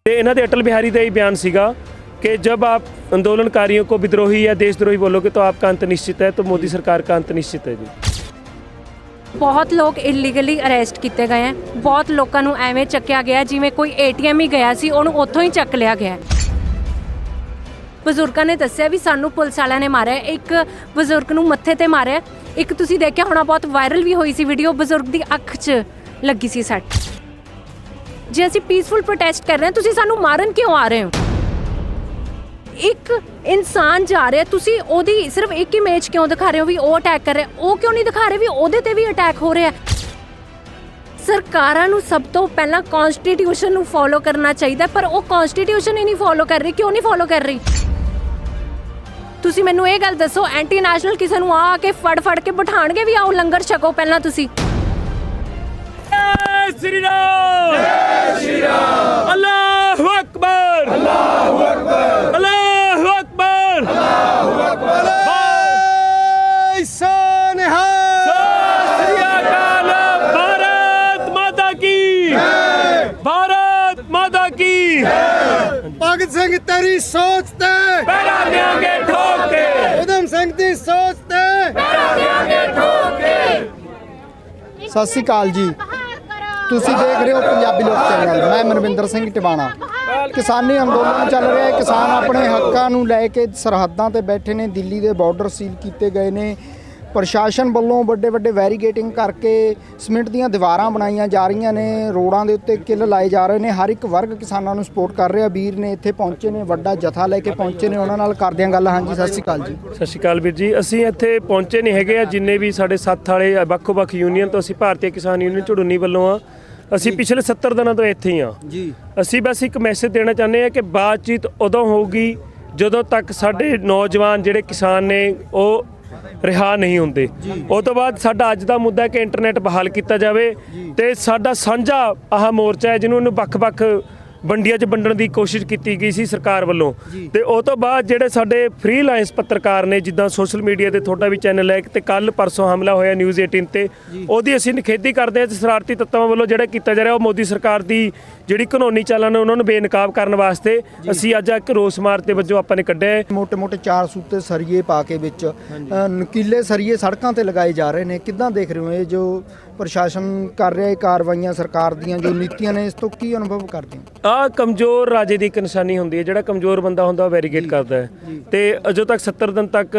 इन्हों के अटल बिहारी का ही बयान सीगा कि जब आप आंदोलनकारियों को विद्रोही या देशद्रोही बोलोगे तो आपका अंत निश्चित है, तो मोदी सरकार का अंत निश्चित है जी। बहुत लोग इलीगली अरेस्ट किए गए हैं, बहुत लोगों को एवें चक्या गया जिमें कोई ATM ही गया सी उन्होंने उत्थों ही चक लिया गया। बजुर्गों ने दस्सिया भी सानू पुलिस वालियां ने मारिया, एक बजुर्ग नूं मत्थे ते मारिया, एक तुसीं देखिया होना बहुत वायरल भी हुई सी वीडियो, बजुर्ग दी अख 'च लगी सी सट। जे असीं पीसफुल प्रोटेस्ट कर रहे हैं तुसीं सानू मारन क्यों आ रहे हो? एक इंसान जा रहा है, तुसी ओदी सिर्फ एक इमेज क्यों दिखा रहे हो भी वो अटैक कर रहे, वो क्यों नहीं दिखा रहे भी ओदे ते भी अटैक हो रहा है? सरकारां नूं सब तो पहला कॉन्स्टिट्यूशन नूं फॉलो करना चाहिए, पर वो कॉन्स्टिट्यूशन ही नहीं फॉलो कर रही। क्यों नहीं फॉलो कर रही? तुसी मैनूं ये गल दसो, एंटी नेशनल किसी नूं आके फड़ के बिठाणगे भी आओ लंगर छको पहला तुसी। जय श्री राम, जय श्री राम, अल्लाहु अकबर, अल्लाहु अकबर, अल्लाहु अकबर, अल्लाहु अकबर। भारत माता की, भारत माता की। भगत सिंह तेरी सोच ते पैरा देंगे ठोक के, उधम सिंह दी सोच ते पैरा देंगे ठोक के। सत श्री अकाल जी, ਤੁਸੀਂ ਦੇਖ ਰਹੇ ਹੋ ਪੰਜਾਬੀ ਲੋਕ ਚੈਨਲ। ਮੈਂ ਮਨਵਿੰਦਰ ਸਿੰਘ ਟਿਵਾਣਾ। ਕਿਸਾਨੀ ਅੰਦੋਲਨ ਚੱਲ ਰਿਹਾ ਹੈ, ਕਿਸਾਨ ਆਪਣੇ ਹੱਕਾਂ ਨੂੰ ਲੈ ਕੇ ਸਰਹੱਦਾਂ ਤੇ ਬੈਠੇ ਨੇ, ਦਿੱਲੀ ਦੇ ਬਾਰਡਰ ਸੀਲ ਕੀਤੇ ਗਏ ਨੇ, ਪ੍ਰਸ਼ਾਸਨ ਵੱਲੋਂ ਵੱਡੇ ਵੱਡੇ ਵੈਰੀਗੇਟਿੰਗ ਕਰਕੇ ਸੀਮੈਂਟ ਦੀਆਂ ਦੀਵਾਰਾਂ ਬਣਾਈਆਂ ਜਾ ਰਹੀਆਂ ਨੇ, ਰੋਡਾਂ ਦੇ ਉੱਤੇ ਕਿੱਲ ਲਾਏ ਜਾ ਰਹੇ ਨੇ। ਹਰ ਇੱਕ ਵਰਗ ਕਿਸਾਨਾਂ ਨੂੰ ਸਪੋਰਟ ਕਰ ਰਿਹਾ। ਵੀਰ ਨੇ ਇੱਥੇ ਪਹੁੰਚੇ ਨੇ, ਵੱਡਾ ਜਥਾ ਲੈ ਕੇ ਪਹੁੰਚੇ ਨੇ, ਉਹਨਾਂ ਨਾਲ ਕਰਦੇ ਹਾਂ ਗੱਲ। ਹਾਂਜੀ ਸਤਿ ਸ਼੍ਰੀ ਅਕਾਲ ਜੀ। ਸਤਿ ਸ਼੍ਰੀ ਅਕਾਲ ਵੀਰ ਜੀ। ਅਸੀਂ ਇੱਥੇ ਪਹੁੰਚੇ ਨਹੀਂ ਹੈਗੇ ਆ, ਜਿੰਨੇ ਵੀ ਸਾਡੇ ਸਾਥ ਵਾਲੇ ਵੱਖ-ਵੱਖ ਯੂਨੀਅਨ ਤੋਂ, ਅਸੀਂ ਭਾਰਤੀ ਕਿਸਾਨ ਯੂਨੀਅਨ ਝੁੜੂਨੀ ਵੱਲੋਂ ਆ। ਅਸੀਂ ਪਿਛਲੇ 70 ਦਿਨਾਂ ਤੋਂ ਇੱਥੇ ਹੀ ਆ ਜੀ। ਅਸੀਂ ਬਸ ਇੱਕ ਮੈਸੇਜ ਦੇਣਾ ਚਾਹੁੰਦੇ ਹਾਂ ਕਿ ਬਾਤਚੀਤ ਉਦੋਂ ਹੋਊਗੀ ਜਦੋਂ ਤੱਕ ਸਾਡੇ ਨੌਜਵਾਨ ਜਿਹੜੇ ਕਿਸਾਨ ਨੇ ਉਹ ਰਿਹਾ ਨਹੀਂ ਹੁੰਦੇ। ਉਹ ਤੋਂ ਬਾਅਦ ਸਾਡਾ ਅੱਜ ਦਾ ਮੁੱਦਾ ਹੈ ਕਿ ਇੰਟਰਨੈਟ ਬਹਾਲ ਕੀਤਾ ਜਾਵੇ ਤੇ ਸਾਡਾ ਸਾਂਝਾ ਆਹ ਮੋਰਚਾ ਹੈ ਜਿਹਨੂੰ ਵੱਖ-ਵੱਖ ਵੰਡੀਆਂ 'ਚ ਵੰਡਣ ਦੀ ਕੋਸ਼ਿਸ਼ ਕੀਤੀ ਗਈ ਸੀ ਸਰਕਾਰ ਵੱਲੋਂ। ਤੇ ਉਹ ਤੋਂ ਬਾਅਦ ਜਿਹੜੇ ਸਾਡੇ ਫ੍ਰੀਲਾਂਸ ਪੱਤਰਕਾਰ ਨੇ, ਜਿੱਦਾਂ ਸੋਸ਼ਲ ਮੀਡੀਆ ਤੇ ਤੁਹਾਡਾ ਵੀ ਚੈਨਲ ਹੈ, ਤੇ ਕੱਲ ਪਰਸੋਂ ਹਮਲਾ ਹੋਇਆ ਨਿਊਜ਼ 18 ਤੇ, ਉਹਦੀ ਅਸੀਂ ਨਿਖੇਧੀ ਕਰਦੇ ਹਾਂ। ਸ਼ਰਾਰਤੀ ਤੱਤਾਂ ਵੱਲੋਂ ਜਿਹੜਾ ਕੀਤਾ ਜਾ ਰਿਹਾ ਉਹ ਮੋਦੀ ਸਰਕਾਰ ਦੀ ਜਿਹੜੀ ਕਾਨੂੰਨੀ ਚਾਲਾਂ ਨੇ ਉਹਨਾਂ ਨੂੰ ਬੇਨਕਾਬ ਕਰਨ ਵਾਸਤੇ ਅਸੀਂ ਅੱਜ ਇੱਕ ਰੋਸ ਮਾਰਚ ਦੇ ਵਜੋਂ ਆਪਾਂ ਨੇ ਕੱਢਿਆ। ਮੋਟੇ-ਮੋਟੇ 4 ਸੂਤੇ ਸਰੀਏ ਪਾ ਕੇ ਵਿੱਚ ਨਕੀਲੇ ਸਰੀਏ ਸੜਕਾਂ ਤੇ ਲਗਾਏ ਜਾ ਰਹੇ ਨੇ। ਕਿੱਦਾਂ ਦੇਖ ਰਹੇ ਹੋ ਇਹ ਜੋ ਪ੍ਰਸ਼ਾਸਨ ਕਰ ਰਿਹਾ ਇਹ ਕਾਰਵਾਈਆਂ, ਸਰਕਾਰ ਦੀਆਂ ਜੋ ਨੀਤੀਆਂ ਨੇ, ਇਸ ਤੋਂ ਕੀ ਅਨੁਭਵ ਕਰਦੇ ਹੋ? ਆਹ ਕਮਜ਼ੋਰ ਰਾਜੇ ਦੀ ਇੱਕ ਨਿਸ਼ਾਨੀ ਹੁੰਦੀ ਹੈ। ਜਿਹੜਾ ਕਮਜ਼ੋਰ ਬੰਦਾ ਹੁੰਦਾ ਉਹ ਵੈਰੀਗੇਟ ਕਰਦਾ ਹੈ। ਤੇ ਅਜੇ ਤੱਕ 70 ਦਿਨ ਤੱਕ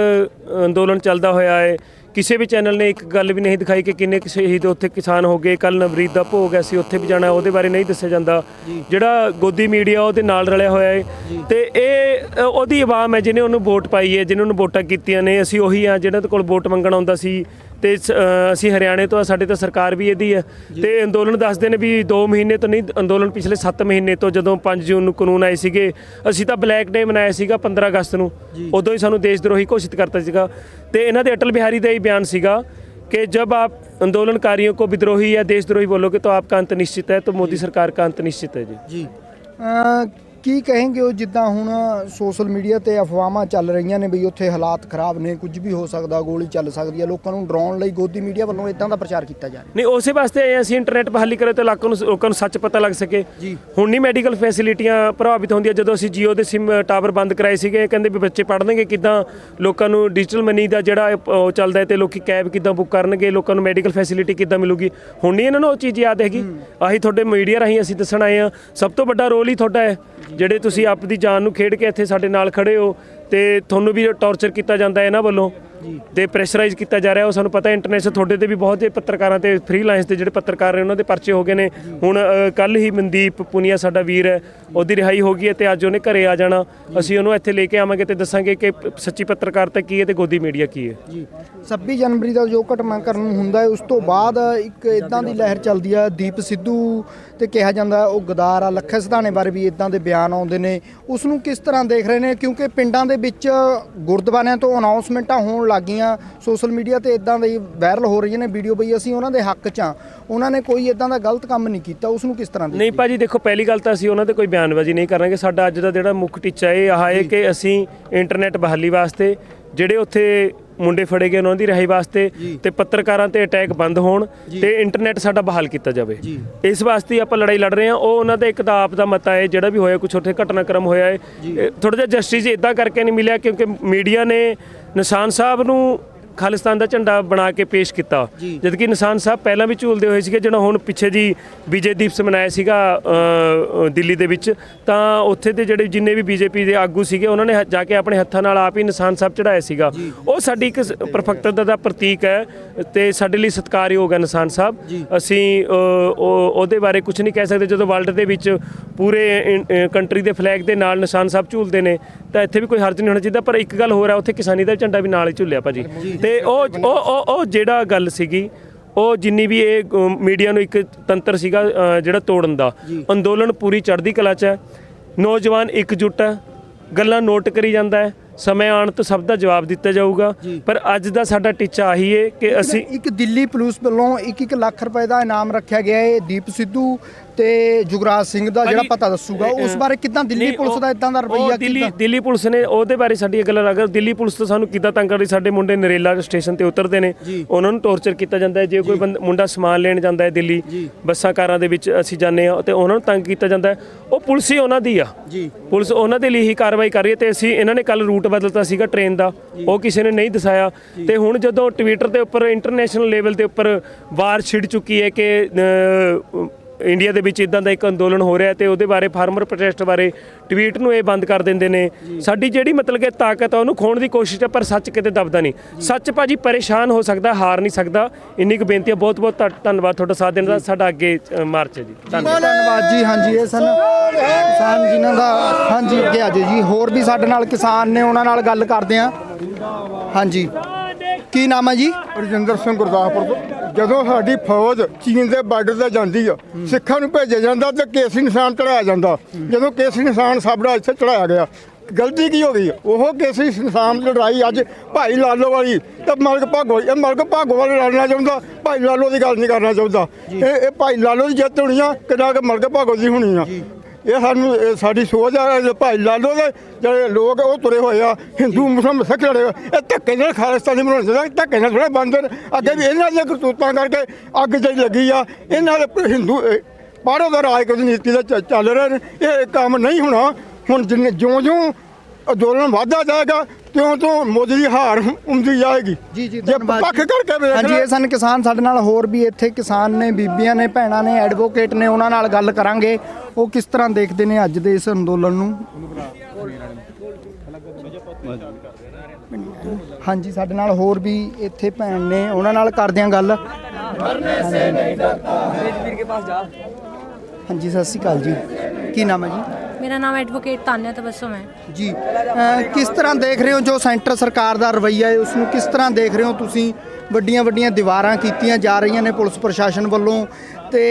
ਅੰਦੋਲਨ ਚੱਲਦਾ ਹੋਇਆ ਹੈ, ਕਿਸੇ ਵੀ ਚੈਨਲ ਨੇ ਇੱਕ ਗੱਲ ਵੀ ਨਹੀਂ ਦਿਖਾਈ ਕਿ ਕਿੰਨੇ ਸ਼ਹੀਦ ਉੱਥੇ ਕਿਸਾਨ ਹੋ ਗਏ। ਕੱਲ ਨਵਰੀਤ ਦਾ ਭੋਗ ਹੈ, ਅਸੀਂ ਉੱਥੇ ਵੀ ਜਾਣਾ, ਉਹਦੇ ਬਾਰੇ ਨਹੀਂ ਦੱਸਿਆ ਜਾਂਦਾ। ਜਿਹੜਾ ਗੋਦੀ ਮੀਡੀਆ ਉਹਦੇ ਨਾਲ ਰਲਿਆ ਹੋਇਆ ਹੈ ਤੇ ਇਹ ਉਹਦੀ ਆਵਾਮ ਹੈ ਜਿਹਨੇ ਉਹਨੂੰ ਵੋਟ ਪਾਈ ਹੈ, ਜਿਹਨਾਂ ਨੂੰ ਵੋਟਾਂ ਕੀਤੀਆਂ ਨੇ। ਅਸੀਂ ਉਹੀ ਆ ਜਿਹਨਾਂ ਦੇ ਕੋਲ ਵੋਟ ਮੰਗਣ ਆਉਂਦਾ ਸੀ। ਤੇ ਅਸੀਂ ਹਰਿਆਣੇ ਤੋਂ, ਸਾਡੇ ਤਾਂ ਸਰਕਾਰ ਵੀ ਇਹਦੀ ਹੈ। ਤੇ ਅੰਦੋਲਨ ਦੱਸਦੇ ਨੇ ਵੀ 2 ਮਹੀਨੇ ਤੋਂ ਨਹੀਂ, ਅੰਦੋਲਨ ਪਿਛਲੇ 7 ਮਹੀਨੇ ਤੋਂ, ਜਦੋਂ 5 ਜੂਨ ਨੂੰ ਕਾਨੂੰਨ ਆਏ ਸੀਗੇ, ਅਸੀਂ ਤਾਂ ਬਲੈਕ ਡੇ ਮਨਾਇਆ ਸੀਗਾ 15 ਅਗਸਤ ਨੂੰ, ਉਦੋਂ ਹੀ ਸਾਨੂੰ ਦੇਸ਼ द्रोही ਘੋਸ਼ਿਤ ਕਰਤਾ ਸੀਗਾ। ਤੇ ਇਹਨਾਂ ਦੇ ਅਟਲ ਬਿਹਾਰੀ ਦਾ ਹੀ ਬਿਆਨ ਸੀਗਾ कि जब आप आंदोलनकारियों को विद्रोही या देशद्रोही बोलोगे तो आपका अंत निश्चित है, तो मोदी सरकार का अंत निश्चित है जी। ਕੀ ਕਹੇਂਗੇ ਉਹ ਜਿੱਦਾਂ ਹੁਣ ਸੋਸ਼ਲ ਮੀਡੀਆ ਤੇ ਅਫਵਾਹਾਂ ਚੱਲ ਰਹੀਆਂ ਨੇ ਵੀ ਉੱਥੇ ਹਾਲਾਤ ਖਰਾਬ ਨੇ, ਕੁਝ ਵੀ ਹੋ ਸਕਦਾ, ਗੋਲੀ ਚੱਲ ਸਕਦੀ ਹੈ, ਲੋਕਾਂ ਨੂੰ ਡਰਾਉਣ ਲਈ ਗੋਦੀ ਮੀਡੀਆ ਵੱਲੋਂ ਇਦਾਂ ਦਾ ਪ੍ਰਚਾਰ ਕੀਤਾ ਜਾ ਰਿਹਾ? ਨਹੀਂ, ਉਸੇ ਵਾਸਤੇ ਅਸੀਂ ਇੰਟਰਨੈਟ ਬਹਾਲੀ ਕਰੇ ਤਾਂ ਲੋਕਾਂ ਨੂੰ ਸੱਚ ਪਤਾ ਲੱਗ ਸਕੇ। ਹੁਣ ਨਹੀਂ ਮੈਡੀਕਲ ਫੈਸਿਲਿਟੀਆਂ ਪ੍ਰਭਾਵਿਤ ਹੁੰਦੀਆਂ। ਜਦੋਂ ਅਸੀਂ ਜੀਓ ਦੇ ਸਿਮ ਟਾਵਰ ਬੰਦ ਕਰਾਏ ਸੀਗੇ, ਕਹਿੰਦੇ ਵੀ ਬੱਚੇ ਪੜ੍ਹਨਗੇ ਕਿੱਦਾਂ, ਲੋਕਾਂ ਨੂੰ ਡਿਜੀਟਲ ਮਨੀ ਦਾ ਜਿਹੜਾ ਉਹ ਚੱਲਦਾ ਹੈ ਤੇ ਲੋਕੀ ਕੈਬ ਕਿੱਦਾਂ ਬੁੱਕ ਕਰਨਗੇ, ਲੋਕਾਂ ਨੂੰ ਮੈਡੀਕਲ ਫੈਸਿਲਿਟੀ ਕਿੱਦਾਂ ਮਿਲੂਗੀ। ਹੁਣ ਨਹੀਂ ਇਹਨਾਂ ਨੂੰ ਉਹ ਚੀਜ਼ ਯਾਦ ਹੈਗੀ। ਆਹੀ ਤੁਹਾਡੇ ਮੀਡੀਆ ਰਾਹੀਂ ਅਸੀਂ ਦੱਸਣ ਆਏ ਹਾਂ। ਸਭ ਤੋਂ ਵੱਡਾ ਰੋਲ ਹੀ ਤੁਹਾਡਾ ਹੈ, ਜਿਹੜੇ ਤੁਸੀਂ ਆਪਦੀ ਜਾਨ ਨੂੰ ਖੇਡ ਕੇ ਇੱਥੇ ਸਾਡੇ ਨਾਲ ਖੜੇ ਹੋ ਤੇ ਤੁਹਾਨੂੰ ਵੀ ਟੌਰਚਰ ਕੀਤਾ ਜਾਂਦਾ ਹੈ ਇਹਨਾਂ ਵੱਲੋਂ ਤੇ ਪ੍ਰੈਸ਼ਰਾਈਜ਼ ਕੀਤਾ ਜਾ ਰਿਹਾ। ਉਹ ਸਾਨੂੰ ਪਤਾ। ਇੰਟਰਨੈਸ਼ਨਲ ਤੁਹਾਡੇ ਤੇ ਵੀ ਬਹੁਤ ਜਿਹੇ ਪੱਤਰਕਾਰਾਂ ਤੇ ਫ੍ਰੀਲਾਂਸ ਦੇ ਜਿਹੜੇ ਪੱਤਰਕਾਰ ਨੇ ਉਹਨਾਂ ਦੇ ਪਰਚੇ ਹੋ ਗਏ ਨੇ। ਹੁਣ ਕੱਲ ਹੀ ਮਨਦੀਪ ਪੁਨੀਆ ਸਾਡਾ ਵੀਰ ਹੈ, ਉਹਦੀ ਰਿਹਾਈ ਹੋ ਗਈ ਹੈ ਤੇ ਅੱਜ ਉਹਨੇ ਘਰੇ ਆ ਜਾਣਾ। ਅਸੀਂ ਉਹਨੂੰ ਇੱਥੇ ਲੈ ਕੇ ਆਵਾਂਗੇ ਤੇ ਦੱਸਾਂਗੇ ਕਿ ਸੱਚੀ ਪੱਤਰਕਾਰਤਾ ਕੀ ਹੈ ਤੇ ਗੋਦੀ ਮੀਡੀਆ ਕੀ ਹੈ ਜੀ। 26 ਜਨਵਰੀ ਦਾ ਜੋ ਘਟਨਾਕ੍ਰਮ ਹੁੰਦਾ ਹੈ ਉਸ ਤੋਂ ਬਾਅਦ ਇੱਕ ਇੱਦਾਂ ਦੀ ਲਹਿਰ ਚੱਲਦੀ ਆ। ਦੀਪ ਸਿੱਧੂ ਤੇ ਕਿਹਾ ਜਾਂਦਾ ਉਹ ਗਦਾਰ ਆ। ਲੱਖੇ ਸਿਧਾਣੇ ਬਾਰੇ ਵੀ ਇੱਦਾਂ ਦੇ ਬਿਆਨ ਆਉਂਦੇ ਨੇ। ਉਸ ਨੂੰ ਕਿਸ ਤਰ੍ਹਾਂ ਦੇਖ ਰਹੇ ਨੇ? ਕਿਉਂਕਿ ਪਿੰਡਾਂ ਦੇ ਵਿੱਚ ਗੁਰਦੁਆਰਿਆਂ ਤੋਂ ਅਨਾਉਂਸਮੈਂਟਾਂ ਹੋਣ ਲੱਗ ਗਈਆਂ, ਸੋਸ਼ਲ ਮੀਡੀਆ ਤੇ ਇੱਦਾਂ ਦੀ ਵਾਇਰਲ ਹੋ ਰਹੀਆਂ ਨੇ ਵੀਡੀਓ ਬਈ ਅਸੀਂ ਉਹਨਾਂ ਦੇ ਹੱਕ 'ਚ ਹਾਂ, ਉਹਨਾਂ ਨੇ ਕੋਈ ਇੱਦਾਂ ਦਾ ਗਲਤ ਕੰਮ ਨਹੀਂ ਕੀਤਾ। ਉਸ ਨੂੰ ਕਿਸ ਤਰ੍ਹਾਂ? ਨਹੀਂ ਭਾਜੀ, ਦੇਖੋ ਪਹਿਲੀ ਗੱਲ ਤਾਂ ਅਸੀਂ ਉਹਨਾਂ ਤੇ ਕੋਈ ਬਿਆਨਬਾਜ਼ੀ ਨਹੀਂ ਕਰਾਂਗੇ। ਸਾਡਾ ਅੱਜ ਦਾ ਜਿਹੜਾ ਮੁੱਖ ਟੀਚਾ ਇਹ ਹੈ ਕਿ ਅਸੀਂ ਇੰਟਰਨੈਟ ਬਹਾਲੀ ਵਾਸਤੇ ਜਿਹੜੇ ਉੱਥੇ ਮੁੰਡੇ ਫੜੇ ਗਏ ਉਹਨਾਂ ਦੀ ਰਿਹਾਈ ਵਾਸਤੇ ਤੇ ਪੱਤਰਕਾਰਾਂ ਤੇ ਅਟੈਕ ਬੰਦ ਹੋਣ ਤੇ ਇੰਟਰਨੈਟ ਸਾਡਾ ਬਹਾਲ ਕੀਤਾ ਜਾਵੇ। ਇਸ ਵਾਸਤੇ ਹੀ ਆਪਾਂ ਲੜਾਈ ਲੜ ਰਹੇ ਹਾਂ। ਉਹ ਉਹਨਾਂ ਦਾ ਇੱਕ ਤਾਂ ਆਪ ਦਾ ਮਤਾ ਹੈ, ਜਿਹੜਾ ਵੀ ਹੋਇਆ ਕੁਛ ਉੱਥੇ ਘਟਨਾਕ੍ਰਮ ਹੋਇਆ ਹੈ, ਥੋੜ੍ਹਾ ਜਿਹਾ ਜਸਟਿਸ ਇੱਦਾਂ ਕਰਕੇ ਨਹੀਂ ਮਿਲਿਆ ਕਿਉਂਕਿ ਮੀਡੀਆ ਨੇ ਨਿਸ਼ਾਨ ਸਾਹਿਬ ਨੂੰ ਖਾਲਿਸਤਾਨ ਦਾ ਝੰਡਾ ਬਣਾ ਕੇ ਪੇਸ਼ ਕੀਤਾ, ਜਦਕਿ ਨਿਸ਼ਾਨ ਸਾਹਿਬ ਪਹਿਲਾਂ ਵੀ ਝੂਲਦੇ ਹੋਏ ਸੀਗੇ। ਜਿਹੜਾ ਹੁਣ ਪਿੱਛੇ ਜੀ ਵਿਜੇ ਦਿਵਸ ਮਨਾਇਆ ਸੀਗਾ ਦਿੱਲੀ ਦੇ ਵਿੱਚ, ਤਾਂ ਉੱਥੇ ਦੇ ਜਿਹੜੇ ਜਿੰਨੇ ਵੀ ਬੀਜੇਪੀ ਦੇ ਆਗੂ ਸੀਗੇ ਉਹਨਾਂ ਨੇ ਜਾ ਕੇ ਆਪਣੇ ਹੱਥਾਂ ਨਾਲ ਆਪ ਹੀ ਨਿਸ਼ਾਨ ਸਾਹਿਬ ਚੜਾਇਆ ਸੀਗਾ। ਉਹ ਸਾਡੀ ਇੱਕ ਪਰਫੈਕਟਤਾ ਦਾ ਪ੍ਰਤੀਕ ਹੈ ਤੇ ਸਾਡੇ ਲਈ ਸਤਿਕਾਰਯੋਗ ਹੈ ਨਿਸ਼ਾਨ ਸਾਹਿਬ। ਅਸੀਂ ਉਹਦੇ ਬਾਰੇ ਕੁਝ ਨਹੀਂ ਕਹਿ ਸਕਦੇ। ਜਦੋਂ ਵਰਲਡ ਦੇ ਵਿੱਚ ਪੂਰੇ ਕੰਟਰੀ ਦੇ ਫਲੈਗ ਦੇ ਨਾਲ ਨਿਸ਼ਾਨ ਸਾਹਿਬ ਝੂਲਦੇ ਨੇ ਤਾਂ ਇੱਥੇ ਵੀ ਕੋਈ ਹਰਜ ਨਹੀਂ ਹੋਣਾ ਚਾਹੀਦਾ। ਪਰ ਇੱਕ ਗੱਲ ਹੋਰ ਹੈ, ਉੱਥੇ ਕਿਸਾਨੀ ਦਾ ਝੰਡਾ ਵੀ ਨਾਲ ਹੀ ਝੂਲਿਆ ਭਾਜੀ। ਤੇ ਉਹ ਜਿਹੜਾ ਗੱਲ ਸੀਗੀ, ਉਹ ਜਿੰਨੀ ਵੀ ਇਹ ਮੀਡੀਆ ਨੂੰ ਇੱਕ ਤੰਤਰ ਸੀਗਾ ਜਿਹੜਾ ਤੋੜਨ ਦਾ, ਅੰਦੋਲਨ ਪੂਰੀ ਚੜ੍ਹਦੀ ਕਲਾ 'ਚ ਹੈ, ਨੌਜਵਾਨ ਇਕਜੁੱਟ ਹੈ, ਗੱਲਾਂ ਨੋਟ ਕਰੀ ਜਾਂਦਾ ਹੈ, ਸਮੇਂ ਆਉਣ ਤੋਂ ਸਭ ਦਾ ਜਵਾਬ ਦਿੱਤਾ ਜਾਊਗਾ। ਪਰ ਅੱਜ ਦਾ ਸਾਡਾ ਟੀਚਾ ਆਹੀ ਹੈ ਕਿ ਅਸੀਂ ਇੱਕ ਦਿੱਲੀ ਪੁਲਿਸ ਵੱਲੋਂ 1-1 ਲੱਖ ਰੁਪਏ ਦਾ ਇਨਾਮ ਰੱਖਿਆ ਗਿਆ ਹੈ ਦੀਪ ਸਿੱਧੂ ਤੇ ਜੁਗਰਾਜ ਸਿੰਘ ਦਾ, ਜਿਹੜਾ ਪਤਾ ਦੱਸੂਗਾ ਉਸ ਬਾਰੇ ਕਿੱਦਾਂ ਦਿੱਲੀ ਪੁਲਿਸ ਦਾ ਇਦਾਂ ਦਾ ਰਵੱਈਆ? ਦਿੱਲੀ ਪੁਲਿਸ ਨੇ ਉਹਦੇ ਬਾਰੇ ਸਾਡੀ ਗੱਲ ਅਗਰ ਦਿੱਲੀ ਪੁਲਿਸ ਤੋਂ ਸਾਨੂੰ ਕਿੱਦਾਂ ਤੰਗ ਕਰ ਰਹੀ। ਸਾਡੇ ਮੁੰਡੇ ਨਰੇਲਾ ਸਟੇਸ਼ਨ ਤੇ ਉਤਰਦੇ ਨੇ, ਉਹਨਾਂ ਨੂੰ ਟੌਰਚਰ ਕੀਤਾ ਜਾਂਦਾ ਹੈ। ਜੇ ਕੋਈ ਮੁੰਡਾ ਸਮਾਨ ਲੈਣ ਜਾਂਦਾ ਹੈ ਦਿੱਲੀ ਬੱਸਾਂ ਕਾਰਾਂ ਦੇ ਵਿੱਚ ਅਸੀਂ ਜਾਂਦੇ ਹਾਂ ਤੇ ਉਹਨਾਂ ਨੂੰ ਤੰਗ ਕੀਤਾ ਜਾਂਦਾ ਹੈ। ਉਹ ਪੁਲਿਸ ਹੀ ਉਹਨਾਂ ਦੀ ਆ, ਪੁਲਿਸ ਉਹਨਾਂ ਦੇ ਲਈ ਹੀ ਕਾਰਵਾਈ ਕਰ ਰਹੀ ਹੈ। ਤੇ ਅਸੀਂ ਇਹਨਾਂ ਨੇ ਕੱਲ ਰੂਟ ਬਦਲਤਾ ਸੀਗਾ ਟ੍ਰੇਨ ਦਾ, ਉਹ ਕਿਸੇ ਨੇ ਨਹੀਂ ਦਿਖਾਇਆ। ਤੇ ਹੁਣ ਜਦੋਂ ਟਵਿੱਟਰ ਦੇ ਉੱਪਰ ਇੰਟਰਨੈਸ਼ਨਲ ਲੈਵਲ ਦੇ ਉੱਪਰ ਵਾਰ ਛਿੜ ਚੁੱਕੀ ਹੈ ਕਿ ਇੰਡੀਆ ਦੇ ਵਿੱਚ ਇਦਾਂ ਦਾ ਇੱਕ ਅੰਦੋਲਨ ਹੋ ਰਿਹਾ ਤੇ ਉਹਦੇ ਬਾਰੇ ਫਾਰਮਰ ਪ੍ਰੋਟੈਸਟ ਬਾਰੇ ਟਵੀਟ ਨੂੰ ਇਹ ਬੰਦ ਕਰ ਦਿੰਦੇ ਨੇ। ਸਾਡੀ ਜਿਹੜੀ ਮਤਲਬ ਕਿ ਤਾਕਤ ਆ ਉਹਨੂੰ ਖੋਣ ਦੀ ਕੋਸ਼ਿਸ਼ ਹੈ, ਪਰ ਸੱਚ ਕਿਤੇ ਦਬਦਾ ਨਹੀਂ। ਸੱਚ ਭਾਜੀ ਪਰੇਸ਼ਾਨ ਹੋ ਸਕਦਾ, ਹਾਰ ਨਹੀਂ ਸਕਦਾ। ਇੰਨੀ ਕੁ ਬੇਨਤੀ ਹੈ। ਬਹੁਤ ਬਹੁਤ ਧੰਨਵਾਦ ਤੁਹਾਡਾ ਸਾਥ ਦੇਣ ਦਾ। ਸਾਡਾ ਅੱਗੇ ਮਾਰਚ ਹੈ ਜੀ। ਧੰਨਵਾਦ ਜੀ। ਹਾਂਜੀ, ਇਹ ਸਨ ਕਿਸਾਨ ਜਿਨ੍ਹਾਂ ਦਾ ਹਾਂਜੀ ਅੱਗੇ ਆ ਜਾਓ ਜੀ। ਹੋਰ ਵੀ ਸਾਡੇ ਨਾਲ ਕਿਸਾਨ ਨੇ, ਉਹਨਾਂ ਨਾਲ ਗੱਲ ਕਰਦੇ ਹਾਂ। ਹਾਂਜੀ, ਕੀ ਨਾਮ ਹੈ ਜੀ? ਰਜਿੰਦਰ ਸਿੰਘ ਗੁਰਦਾਸਪੁਰ ਤੋਂ। ਜਦੋਂ ਸਾਡੀ ਫੌਜ ਚੀਨ ਦੇ ਬਾਰਡਰ ਤੇ ਜਾਂਦੀ ਆ, ਸਿੱਖਾਂ ਨੂੰ ਭੇਜਿਆ ਜਾਂਦਾ ਤੇ ਕੇਸਰੀ ਨਿਸ਼ਾਨ ਚੜਾਇਆ ਜਾਂਦਾ। ਜਦੋਂ ਕੇਸਰੀ ਨਿਸ਼ਾਨ ਸਾਬੜਾ ਇੱਥੇ ਚੜਾਇਆ ਗਿਆ, ਗਲਤੀ ਕੀ ਹੋ ਗਈ? ਉਹ ਕੇਸਰੀ ਨਿਸ਼ਾਨ ਲੜਾਈ ਅੱਜ ਭਾਈ ਲਾਲੋ ਵਾਲੀ ਤੇ ਮਲਕ ਭਾਗੋ, ਇਹ ਮਲਕ ਭਾਗੋ ਵਾਲੇ ਲੜਨਾ ਚਾਹੁੰਦਾ, ਭਾਈ ਲਾਲੋ ਦੀ ਗੱਲ ਨਹੀਂ ਕਰਨਾ ਚਾਹੁੰਦਾ। ਇਹ ਭਾਈ ਲਾਲੋ ਦੀ ਜਿੱਤ ਹੋਣੀ ਆ, ਕਿੰਨਾ ਕਿ ਮਲਕ ਭਾਗੋ ਦੀ ਹੋਣੀ ਆ। ਇਹ ਸਾਨੂੰ ਸਾਡੀ ਸੋਚ ਆ। ਭਾਈ ਲਾਲੋ ਦੇ ਜਿਹੜੇ ਲੋਕ ਉਹ ਤੁਰੇ ਹੋਏ ਆ, ਹਿੰਦੂ ਮੁਸਲਮਾਨ ਸਿੱਖ ਲੜੇ, ਇਹ ਧੱਕੇ ਨਾਲ ਖਾਲਿਸਤਾਨੀ ਬਣਾਉਣਾ ਚਾਹੀਦਾ। ਧੱਕੇ ਨਾਲ ਥੋੜ੍ਹਾ ਬੰਦ ਅੱਗੇ ਵੀ ਇਹਨਾਂ ਦੀਆਂ ਕਰਤੂਤਾਂ ਕਰਕੇ ਅੱਗ ਜਿਹੜੀ ਲੱਗੀ ਆ। ਇਹਨਾਂ ਦੇ ਹਿੰਦੂ ਪਾੜੋ ਦਾ ਰਾਜਨੀਤੀ ਦਾ ਚੱਲ ਰਹੇ ਨੇ। ਇਹ ਕੰਮ ਨਹੀਂ ਹੋਣਾ। ਹੁਣ ਜਿਉਂ ਅੰਦੋਲਨ ਵਧਦਾ ਜਾਏਗਾ ਤਿਉਂ ਮੋਦੀ ਦੀ ਹਾਰ ਹੁੰਦੀ ਜਾਏਗੀ। ਜੀ ਜੇ ਪੱਖ ਕਰਕੇ ਹਾਂਜੀ, ਇਹ ਸਨ ਕਿਸਾਨ। ਸਾਡੇ ਨਾਲ ਹੋਰ ਵੀ ਇੱਥੇ ਕਿਸਾਨ ਨੇ, ਬੀਬੀਆਂ ਨੇ, ਭੈਣਾਂ ਨੇ, ਐਡਵੋਕੇਟ ਨੇ, ਉਹਨਾਂ ਨਾਲ ਗੱਲ ਕਰਾਂਗੇ ਉਹ ਕਿਸ ਤਰ੍ਹਾਂ ਦੇਖਦੇ ਨੇ ਅੱਜ ਦੇ ਇਸ ਅੰਦੋਲਨ ਨੂੰ। ਹਾਂਜੀ, ਸਾਡੇ ਨਾਲ ਹੋਰ ਵੀ ਇੱਥੇ ਭੈਣ ਨੇ, ਉਹਨਾਂ ਨਾਲ ਕਰਦੇ ਹਾਂ ਗੱਲ। ਹਾਂਜੀ, ਸਤਿ ਸ਼੍ਰੀ ਅਕਾਲ ਜੀ। ਕੀ ਨਾਮ ਹੈ ਜੀ? ਮੇਰਾ ਨਾਮ ਐਡਵੋਕੇਟ ਤਾਨਿਆ ਤਬਸਮ ਹੈ ਜੀ। ਕਿਸ ਤਰ੍ਹਾਂ ਦੇਖ ਰਹੇ ਹੋ ਜੋ ਸੈਂਟਰ ਸਰਕਾਰ ਦਾ ਰਵੱਈਆ ਹੈ, ਉਸ ਨੂੰ ਕਿਸ ਤਰ੍ਹਾਂ ਦੇਖ ਰਹੇ ਹੋ ਤੁਸੀਂ? ਵੱਡੀਆਂ ਦੀਵਾਰਾਂ ਕੀਤੀਆਂ ਜਾ ਰਹੀਆਂ ਨੇ ਪੁਲਿਸ ਪ੍ਰਸ਼ਾਸਨ ਵੱਲੋਂ ਤੇ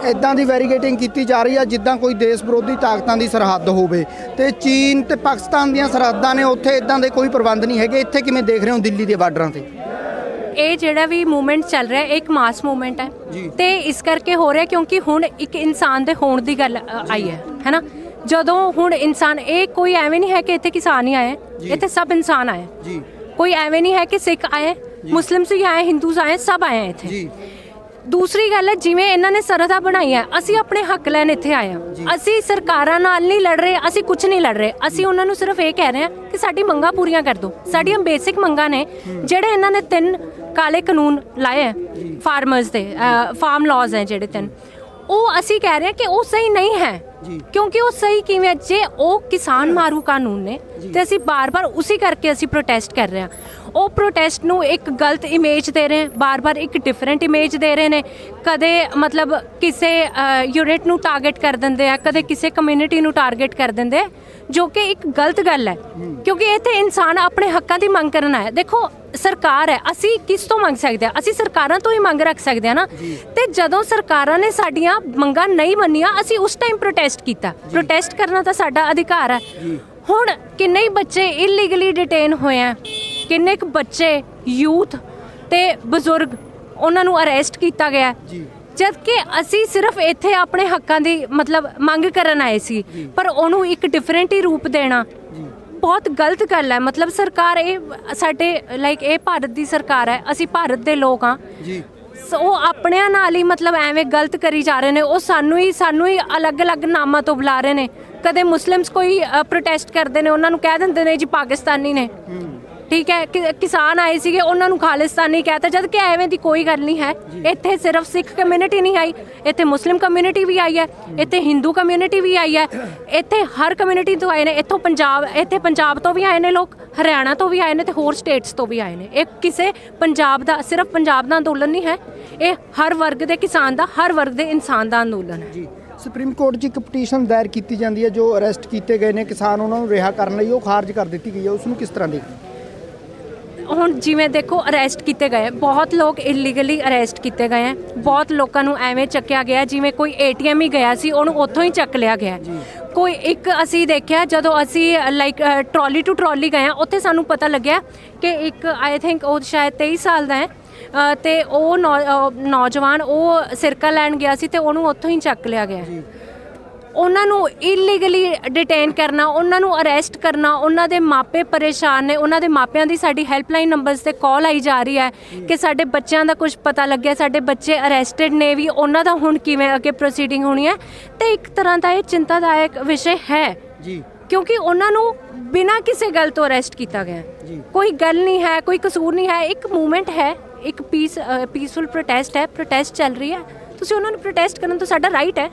ਇਦਾਂ ਦੀ ਵੈਰੀਗੇਟਿੰਗ ਕੀਤੀ ਜਾ ਰਹੀ ਆ ਜਿੱਦਾਂ ਕੋਈ ਦੇਸ਼ ਵਿਰੋਧੀ ਤਾਕਤਾਂ ਦੀ ਸਰਹੱਦ ਹੋਵੇ। ਤੇ ਚੀਨ ਤੇ ਪਾਕਿਸਤਾਨ ਦੀਆਂ ਸਰਹੱਦਾਂ ਨੇ, ਉੱਥੇ ਇਦਾਂ ਦੇ ਕੋਈ ਪ੍ਰਬੰਧ ਨਹੀਂ ਹੈਗੇ। ਇੱਥੇ ਕਿਵੇਂ ਦੇਖ ਰਹੇ ਹੋ ਦਿੱਲੀ ਦੇ ਬਾਰਡਰਾਂ ਤੇ? ਇਹ ਜਿਹੜਾ ਵੀ ਮੂਵਮੈਂਟ ਚੱਲ ਰਿਹਾ ਇੱਕ ਮਾਸ ਮੂਵਮੈਂਟ ਹੈ ਤੇ ਇਸ ਕਰਕੇ ਹੋ ਰਿਹਾ ਕਿਉਂਕਿ ਹੁਣ ਇੱਕ ਇਨਸਾਨ ਦੇ ਹੋਣ ਦੀ ਗੱਲ ਆਈ ਹੈ ਨਾ। ਜਦੋਂ ਹੁਣ ਇਨਸਾਨ, ਇਹ ਕੋਈ ਐਵੇਂ ਨਹੀਂ ਹੈ ਕਿ ਇੱਥੇ ਕਿਸਾਨ ਹੀ ਆਏ, ਇੱਥੇ ਸਭ ਇਨਸਾਨ ਆਏ। ਕੋਈ ਐਵੇਂ ਨਹੀਂ ਹੈ ਕਿ ਸਿੱਖ ਆਏ, ਮੁਸਲਿਮਸ ਵੀ ਆਏ, ਹਿੰਦੂਸ ਆਏ, ਸਭ ਆਏ ਇੱਥੇ। ਦੂਸਰੀ ਗੱਲ ਹੈ, ਜਿਵੇਂ ਇਹਨਾਂ ਨੇ ਸਰਹੱਦਾਂ ਬਣਾਈਆਂ, ਅਸੀਂ ਆਪਣੇ ਹੱਕ ਲੈਣ ਇੱਥੇ ਆਏ ਹਾਂ। ਅਸੀਂ ਸਰਕਾਰਾਂ ਨਾਲ ਨਹੀਂ ਲੜ ਰਹੇ, ਅਸੀਂ ਕੁਝ ਨਹੀਂ ਲੜ ਰਹੇ। ਅਸੀਂ ਉਹਨਾਂ ਨੂੰ ਸਿਰਫ ਇਹ ਕਹਿ ਰਹੇ ਹਾਂ ਕਿ ਸਾਡੀ ਮੰਗਾਂ ਪੂਰੀਆਂ ਕਰ ਦਿਓ। ਸਾਡੀਆਂ ਬੇਸਿਕ ਮੰਗਾਂ ਨੇ ਜਿਹੜੇ ਇਹਨਾਂ ਨੇ 3 ਕਾਲੇ ਕਾਨੂੰਨ ਲਾਏ ਹੈ ਫਾਰਮਰਸ ਦੇ, ਫਾਰਮ ਲਾਜ਼ ਹੈ ਜਿਹੜੇ 3, ਉਹ ਅਸੀਂ ਕਹਿ ਰਹੇ ਹਾਂ ਕਿ ਉਹ ਸਹੀ ਨਹੀਂ ਹੈ। ਕਿਉਂਕਿ ਉਹ ਸਹੀ ਕਿਵੇਂ? ਜੇ ਉਹ ਕਿਸਾਨ ਮਾਰੂ ਕਾਨੂੰਨ ਨੇ ਤੇ ਅਸੀਂ ਬਾਰ-ਬਾਰ ਉਸੇ ਕਰਕੇ ਅਸੀਂ ਪ੍ਰੋਟੈਸਟ ਕਰ ਰਹੇ ਹਾਂ। ਉਹ ਪ੍ਰੋਟੈਸਟ ਨੂੰ ਇੱਕ ਗਲਤ ਇਮੇਜ ਦੇ ਰਹੇ, ਬਾਰ-ਬਾਰ ਇੱਕ ਡਿਫਰੈਂਟ ਇਮੇਜ ਦੇ ਰਹੇ ਨੇ। ਕਦੇ ਮਤਲਬ ਕਿਸੇ ਯੂਨਿਟ ਨੂੰ ਟਾਰਗੇਟ ਕਰ ਦਿੰਦੇ ਆ, ਕਦੇ ਕਿਸੇ ਕਮਿਊਨਿਟੀ ਨੂੰ ਟਾਰਗੇਟ ਕਰ ਦਿੰਦੇ ਆ, ਜੋ ਕਿ ਇੱਕ ਗਲਤ ਗੱਲ ਹੈ। ਕਿਉਂਕਿ ਇੱਥੇ ਇਨਸਾਨ ਆਪਣੇ ਹੱਕਾਂ ਦੀ ਮੰਗ ਕਰਨ ਆਇਆ। ਦੇਖੋ ਸਰਕਾਰ ਹੈ, ਅਸੀਂ ਕਿਸ ਤੋਂ ਮੰਗ ਸਕਦੇ ਹਾਂ? ਅਸੀਂ ਸਰਕਾਰਾਂ ਤੋਂ ਹੀ ਮੰਗ ਰੱਖ ਸਕਦੇ ਹਾਂ ਨਾ। ਤੇ ਜਦੋਂ ਸਰਕਾਰਾਂ ਨੇ ਸਾਡੀਆਂ ਮੰਗਾਂ ਨਹੀਂ ਮੰਨੀਆਂ, ਅਸੀਂ ਉਸ ਟਾਈਮ ਪ੍ਰੋਟੈਸਟ ਕੀਤਾ। ਪ੍ਰੋਟੈਸਟ ਕਰਨਾ ਤਾਂ ਸਾਡਾ ਅਧਿਕਾਰ ਹੈ। ਹੁਣ ਕਿੰਨੇ ਹੀ ਬੱਚੇ ਇਲੀਗਲੀ ਡਿਟੇਨ ਹੋਏ ਆ, ਕਿੰਨੇ ਕੁ ਬੱਚੇ, ਯੂਥ ਤੇ ਬਜ਼ੁਰਗ, ਉਹਨਾਂ ਨੂੰ ਅਰੈਸਟ ਕੀਤਾ ਗਿਆ। ਜਦ ਕਿ ਅਸੀਂ ਸਿਰਫ ਇੱਥੇ ਆਪਣੇ ਹੱਕਾਂ ਦੀ ਮਤਲਬ ਮੰਗ ਕਰਨ ਆਏ ਸੀ, ਪਰ ਉਹਨੂੰ ਇੱਕ ਡਿਫਰੈਂਟ ਹੀ ਰੂਪ ਦੇਣਾ ਬਹੁਤ ਗਲਤ ਗੱਲ ਹੈ। ਮਤਲਬ ਸਰਕਾਰ ਇਹ ਸਾਡੇ ਲਾਈਕ ਇਹ ਭਾਰਤ ਦੀ ਸਰਕਾਰ ਹੈ, ਅਸੀਂ ਭਾਰਤ ਦੇ ਲੋਕ ਹਾਂ ਜੀ। ਉਹ ਆਪਣਿਆਂ ਨਾਲ ਹੀ ਮਤਲਬ ਐਵੇਂ ਗਲਤ ਕਰੀ ਜਾ ਰਹੇ ਨੇ। ਉਹ ਸਾਨੂੰ ਹੀ ਅਲੱਗ-ਅਲੱਗ ਨਾਮਾਂ ਤੋਂ ਬੁਲਾ ਰਹੇ ਨੇ। ਕਦੇ ਮੁਸਲਿਮਸ ਕੋਈ ਪ੍ਰੋਟੈਸਟ ਕਰਦੇ ਨੇ, ਉਹਨਾਂ ਨੂੰ ਕਹਿ ਦਿੰਦੇ ਨੇ ਜੀ ਪਾਕਿਸਤਾਨੀ ਨੇ, ਠੀਕ ਹੈ। ਕਿਸਾਨ ਆਏ ਸੀਗੇ, ਉਹਨਾਂ ਨੂੰ ਖਾਲਿਸਤਾਨੀ ਕਹਿਤਾ, ਜਦ ਕਿ ਐਵੇਂ ਦੀ ਕੋਈ ਗੱਲ ਨਹੀਂ ਹੈ। ਇੱਥੇ ਸਿਰਫ ਸਿੱਖ ਕਮਿਊਨਿਟੀ ਨਹੀਂ ਆਈ, ਇੱਥੇ ਮੁਸਲਿਮ ਕਮਿਊਨਿਟੀ ਵੀ ਆਈ ਹੈ, ਇੱਥੇ ਹਿੰਦੂ ਕਮਿਊਨਿਟੀ ਵੀ ਆਈ ਹੈ, ਇੱਥੇ ਹਰ ਕਮਿਊਨਿਟੀ ਤੋਂ ਆਏ ਨੇ। ਇੱਥੇ ਪੰਜਾਬ ਤੋਂ ਵੀ ਆਏ ਨੇ ਲੋਕ, ਹਰਿਆਣਾ ਤੋਂ ਵੀ ਆਏ ਨੇ ਤੇ ਹੋਰ ਸਟੇਟਸ ਤੋਂ ਵੀ ਆਏ ਨੇ। ਇਹ ਕਿਸੇ ਪੰਜਾਬ ਦਾ, ਸਿਰਫ ਪੰਜਾਬ ਦਾ ਅੰਦੋਲਨ ਨਹੀਂ ਹੈ, ਇਹ ਹਰ ਵਰਗ ਦੇ ਕਿਸਾਨ ਦਾ, ਹਰ ਵਰਗ ਦੇ ਇਨਸਾਨ ਦਾ ਅੰਦੋਲਨ ਹੈ ਜੀ। ਸੁਪਰੀਮ ਕੋਰਟ 'ਚ ਇੱਕ ਪਟੀਸ਼ਨ ਦਾਇਰ ਕੀਤੀ ਜਾਂਦੀ ਹੈ, ਜੋ ਅਰੈਸਟ ਕੀਤੇ ਗਏ ਨੇ ਕਿਸਾਨ, ਉਹਨਾਂ ਨੂੰ ਰਿਹਾ ਕਰਨ ਲਈ ਉਹ ਖਾਰਜ ਕਰ ਦਿੱਤੀ ਗਈ ਹੈ, ਉਸ ਨੂੰ ਕਿਸ ਤਰ੍ਹਾਂ ਦੇਖਦੇ? ਹੁਣ ਜਿਵੇਂ ਦੇਖੋ ਅਰੈਸਟ ਕੀਤੇ ਗਏ, ਬਹੁਤ ਲੋਕ ਇਲੀਗਲੀ ਅਰੈਸਟ ਕੀਤੇ ਗਏ ਹੈ। ਬਹੁਤ ਲੋਕਾਂ ਨੂੰ ਐਵੇਂ ਚੱਕਿਆ ਗਿਆ ਜਿਵੇਂ ਕੋਈ ATM ਹੀ ਗਿਆ ਸੀ, ਉਹਨੂੰ ਉੱਥੋਂ ਹੀ ਚੱਕ ਲਿਆ ਗਿਆ। ਕੋਈ ਇੱਕ ਅਸੀਂ ਦੇਖਿਆ, ਜਦੋਂ ਅਸੀਂ ਲਾਈਕ ਟਰਾਲੀ ਟੂ ਟਰਾਲੀ ਗਏ, ਉੱਥੇ ਸਾਨੂੰ ਪਤਾ ਲੱਗਿਆ ਕਿ ਇੱਕ ਆਈ ਥਿੰਕ ਉਹ ਸ਼ਾਇਦ 23 ਸਾਲ ਦਾ ਹੈ, ਤੇ ਉਹ ਨੌਜਵਾਨ ਉਹ ਸਿਰਕਾ ਲੈਣ ਗਿਆ ਸੀ ਤੇ ਉਹਨੂੰ ਉੱਥੋਂ ਹੀ ਚੱਕ ਲਿਆ ਗਿਆ। ਉਹਨਾਂ ਨੂੰ ਇਲੀਗਲੀ ਡਿਟੇਨ ਕਰਨਾ, ਉਹਨਾਂ ਨੂੰ ਅਰੈਸਟ ਕਰਨਾ, ਉਹਨਾਂ ਦੇ ਮਾਪੇ ਪਰੇਸ਼ਾਨ ਨੇ। ਉਹਨਾਂ ਦੇ ਮਾਪਿਆਂ ਦੀ ਸਾਡੀ ਹੈਲਪਲਾਈਨ ਨੰਬਰਸ ਤੇ ਕਾਲ ਆਈ ਜਾ ਰਹੀ ਹੈ ਕਿ ਸਾਡੇ ਬੱਚਿਆਂ ਦਾ ਕੁਝ ਪਤਾ ਲੱਗਿਆ, ਸਾਡੇ ਬੱਚੇ ਅਰੈਸਟਡ ਨੇ ਵੀ, ਉਹਨਾਂ ਦਾ ਹੁਣ ਕਿਵੇਂ ਅੱਗੇ ਪ੍ਰੋਸੀਡਿੰਗ ਹੋਣੀ ਹੈ। ਤੇ ਇੱਕ ਤਰ੍ਹਾਂ ਦਾ ਇਹ ਚਿੰਤਾਦਾਇਕ ਵਿਸ਼ੇ ਹੈ ਜੀ, ਕਿਉਂਕਿ ਉਹਨਾਂ ਨੂੰ ਬਿਨਾਂ ਕਿਸੇ ਗੱਲ ਤੋਂ ਅਰੈਸਟ ਕੀਤਾ ਗਿਆ। ਕੋਈ ਗੱਲ ਨਹੀਂ ਹੈ, ਕੋਈ ਕਸੂਰ ਨਹੀਂ ਹੈ, ਇੱਕ ਮੂਵਮੈਂਟ ਹੈ, ਇੱਕ ਪੀਸਫੁਲ ਪ੍ਰੋਟੈਸਟ ਹੈ, ਪ੍ਰੋਟੈਸਟ ਚੱਲ ਰਹੀ ਹੈ। ਤੁਸੀਂ ਉਹਨਾਂ ਨੂੰ ਪ੍ਰੋਟੈਸਟ ਕਰਨ ਤੋਂ ਸਾਡਾ ਰਾਈਟ ਹੈ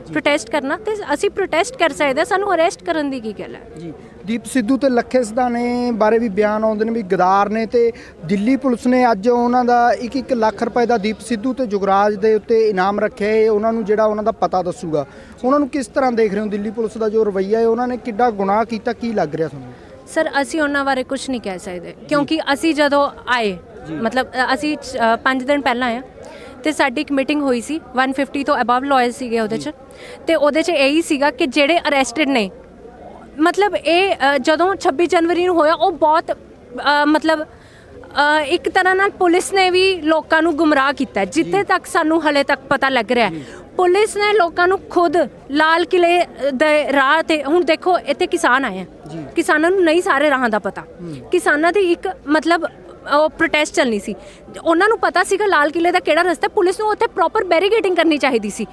ਪ੍ਰੋਟੈਸਟ ਕਰਨਾ, ਤੇ ਅਸੀਂ ਪ੍ਰੋਟੈਸਟ ਕਰ ਸਕਦੇ ਹਾਂ, ਸਾਨੂੰ ਅਰੈਸਟ ਕਰਨ ਦੀ ਕੀ ਗੱਲ ਹੈ ਜੀ। ਦੀਪ ਸਿੱਧੂ ਤੇ ਲੱਖੇ ਸਿਧਾਣੇ ਬਾਰੇ ਵੀ ਬਿਆਨ ਆਉਂਦੇ ਨੇ ਵੀ ਗਦਾਰ ਨੇ, ਤੇ ਦਿੱਲੀ ਪੁਲਿਸ ਨੇ ਅੱਜ ਉਹਨਾਂ ਦਾ 1-1 ਲੱਖ ਰੁਪਏ ਦਾ ਦੀਪ ਸਿੱਧੂ ਤੇ ਜੁਗਰਾਜ ਦੇ ਉੱਤੇ ਇਨਾਮ ਰੱਖਿਆ ਹੈ। ਉਹਨਾਂ ਨੂੰ ਜਿਹੜਾ ਉਹਨਾਂ ਦਾ ਪਤਾ ਦੱਸੂਗਾ। ਉਹਨਾਂ ਨੂੰ ਕਿਸ ਤਰ੍ਹਾਂ ਦੇਖ ਰਹੇ ਹੋ? ਦਿੱਲੀ ਪੁਲਿਸ ਦਾ ਜੋ ਰਵੱਈਆ ਹੈ, ਉਹਨਾਂ ਨੇ ਕਿੱਡਾ ਗੁਨਾਹ ਕੀਤਾ, ਕੀ ਲੱਗ ਰਿਹਾ ਤੁਹਾਨੂੰ? ਸਰ ਅਸੀਂ ਉਹਨਾਂ ਬਾਰੇ ਕੁਝ ਨਹੀਂ ਕਹਿ ਸਕਦੇ, ਕਿਉਂਕਿ ਅਸੀਂ ਜਦੋਂ ਆਏ, ਮਤਲਬ ਅਸੀਂ 5 ਦਿਨ ਪਹਿਲਾਂ ਆਏ ਤੇ ਸਾਡੀ ਇੱਕ ਮੀਟਿੰਗ ਹੋਈ ਸੀ, 150 ਤੋਂ ਅਬਵ ਲਾਇਰਸ ਸੀਗੇ ਉਹਦੇ 'ਚ, ਤੇ ਉਹਦੇ 'ਚ ਇਹੀ ਸੀਗਾ ਕਿ ਜਿਹੜੇ ਅਰੈਸਟਡ ਨੇ, ਮਤਲਬ ਇਹ ਜਦੋਂ 26 ਜਨਵਰੀ ਨੂੰ ਹੋਇਆ, ਉਹ ਬਹੁਤ ਮਤਲਬ ਇੱਕ ਤਰ੍ਹਾਂ ਨਾਲ ਪੁਲਿਸ ਨੇ ਵੀ ਲੋਕਾਂ ਨੂੰ ਗੁੰਮਰਾਹ ਕੀਤਾ। ਜਿੱਥੇ ਤੱਕ ਸਾਨੂੰ ਹਲੇ ਤੱਕ ਪਤਾ ਲੱਗ ਰਿਹਾ, ਪੁਲਿਸ ਨੇ ਲੋਕਾਂ ਨੂੰ ਖੁਦ ਲਾਲ ਕਿਲੇ ਦੇ ਰਾਹ ਤੇ, ਹੁਣ ਦੇਖੋ ਇੱਥੇ ਕਿਸਾਨ ਆਏ ਆ, ਕਿਸਾਨਾਂ ਨੂੰ ਨਹੀਂ ਸਾਰੇ ਰਾਹਾਂ ਦਾ ਪਤਾ। ਕਿਸਾਨਾਂ ਦੀ ਇੱਕ ਮਤਲਬ ਉਹ ਪ੍ਰੋਟੈਸਟ ਚੱਲਣੀ ਸੀ, ਉਹਨਾਂ ਨੂੰ ਪਤਾ ਸੀਗਾ ਲਾਲ ਕਿਲੇ ਦਾ ਕਿਹੜਾ ਰਸਤਾ, ਪੁਲਿਸ ਨੂੰ ਉੱਥੇ ਪ੍ਰੋਪਰ ਬੈਰੀਕੇਡਿੰਗ ਕਰਨੀ ਚਾਹੀਦੀ ਸੀ।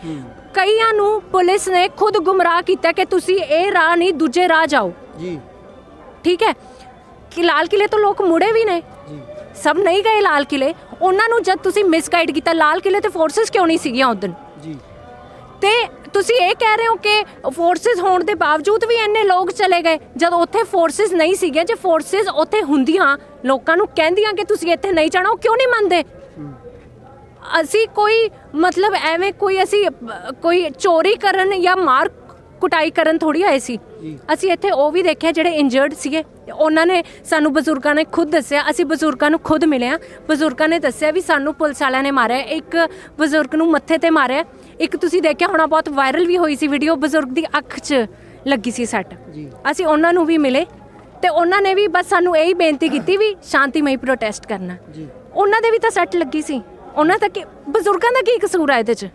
ਕਈਆਂ ਨੂੰ ਪੁਲਿਸ ਨੇ ਖੁਦ ਗੁੰਮਰਾਹ ਕੀਤਾ ਕਿ ਤੁਸੀਂ ਇਹ ਰਾਹ ਨਹੀਂ, ਦੂਜੇ ਰਾਹ ਜਾਓ ਜੀ, ਠੀਕ ਹੈ। ਕਿ ਲਾਲ ਕਿਲੇ ਤੋਂ ਲੋਕ ਮੁੜੇ ਵੀ ਨੇ, ਸਭ ਨਹੀਂ ਗਏ ਲਾਲ ਕਿਲੇ। ਉਹਨਾਂ ਨੂੰ ਜਦ ਤੁਸੀਂ ਮਿਸਗਾਈਡ ਕੀਤਾ, ਲਾਲ ਕਿਲੇ ਤੇ ਫੋਰਸਿਸ ਕਿਉਂ ਨਹੀਂ ਸੀਗੀਆਂ ਉਦੋਂ ਜੀ? ਤੇ ਤੁਸੀਂ ਇਹ ਕਹਿ ਰਹੇ ਹੋ ਕਿ ਫੋਰਸਿਸ ਹੋਣ ਦੇ ਬਾਵਜੂਦ ਵੀ ਇੰਨੇ ਲੋਕ ਚਲੇ ਗਏ, ਜਦ ਉੱਥੇ ਫੋਰਸਿਸ ਨਹੀਂ ਸੀਗੇ। ਜੇ ਫੋਰਸਿਸ ਉੱਥੇ ਹੁੰਦੀਆਂ, ਲੋਕਾਂ ਨੂੰ ਕਹਿੰਦੀਆਂ ਕਿ ਤੁਸੀਂ ਇੱਥੇ ਨਹੀਂ ਜਾਣਾ, ਉਹ ਕਿਉਂ ਨਹੀਂ ਮੰਨਦੇ? ਅਸੀਂ ਕੋਈ ਮਤਲਬ ਐਵੇਂ ਅਸੀਂ ਕੋਈ ਚੋਰੀ ਕਰਨ ਜਾਂ ਮਾਰ ਕੁਟਾਈ ਕਰਨ ਥੋੜੀ ਆਏ ਸੀ। ਅਸੀਂ ਇੱਥੇ ਉਹ ਵੀ ਦੇਖਿਆ ਜਿਹੜੇ ਇੰਜਰਡ ਸੀਗੇ, ਉਹਨਾਂ ਨੇ ਸਾਨੂੰ, ਬਜ਼ੁਰਗਾਂ ਨੇ ਖੁਦ ਦੱਸਿਆ, ਅਸੀਂ ਬਜ਼ੁਰਗਾਂ ਨੂੰ ਖੁਦ ਮਿਲੇ ਹਾਂ, ਬਜ਼ੁਰਗਾਂ ਨੇ ਦੱਸਿਆ ਵੀ ਸਾਨੂੰ ਪੁਲਿਸ ਵਾਲਿਆਂ ਨੇ ਮਾਰਿਆ। ਇੱਕ ਬਜ਼ੁਰਗ ਨੂੰ ਮੱਥੇ ਤੇ ਮਾਰਿਆ, ਇੱਕ ਤੁਸੀਂ ਦੇਖਿਆ ਹੋਣਾ ਬਹੁਤ ਵਾਇਰਲ ਵੀ ਹੋਈ ਸੀ ਵੀਡੀਓ, ਬਜ਼ੁਰਗ ਦੀ ਅੱਖ 'ਚ ਲੱਗੀ ਸੀ ਸੱਟ। ਅਸੀਂ ਉਹਨਾਂ ਨੂੰ ਵੀ ਮਿਲੇ ਤੇ ਉਹਨਾਂ ਨੇ ਵੀ ਬਸ ਸਾਨੂੰ ਇਹੀ ਬੇਨਤੀ ਕੀਤੀ ਵੀ ਸ਼ਾਂਤੀਮਈ ਪ੍ਰੋਟੈਸਟ ਕਰਨਾ। ਉਹਨਾਂ ਦੇ ਵੀ ਤਾਂ ਸੱਟ ਲੱਗੀ ਸੀ, ਉਹਨਾਂ ਦਾ ਕੀ, ਬਜ਼ੁਰਗਾਂ ਦਾ ਕੀ ਕਸੂਰ ਹੈ ਇਹਦੇ 'ਚ?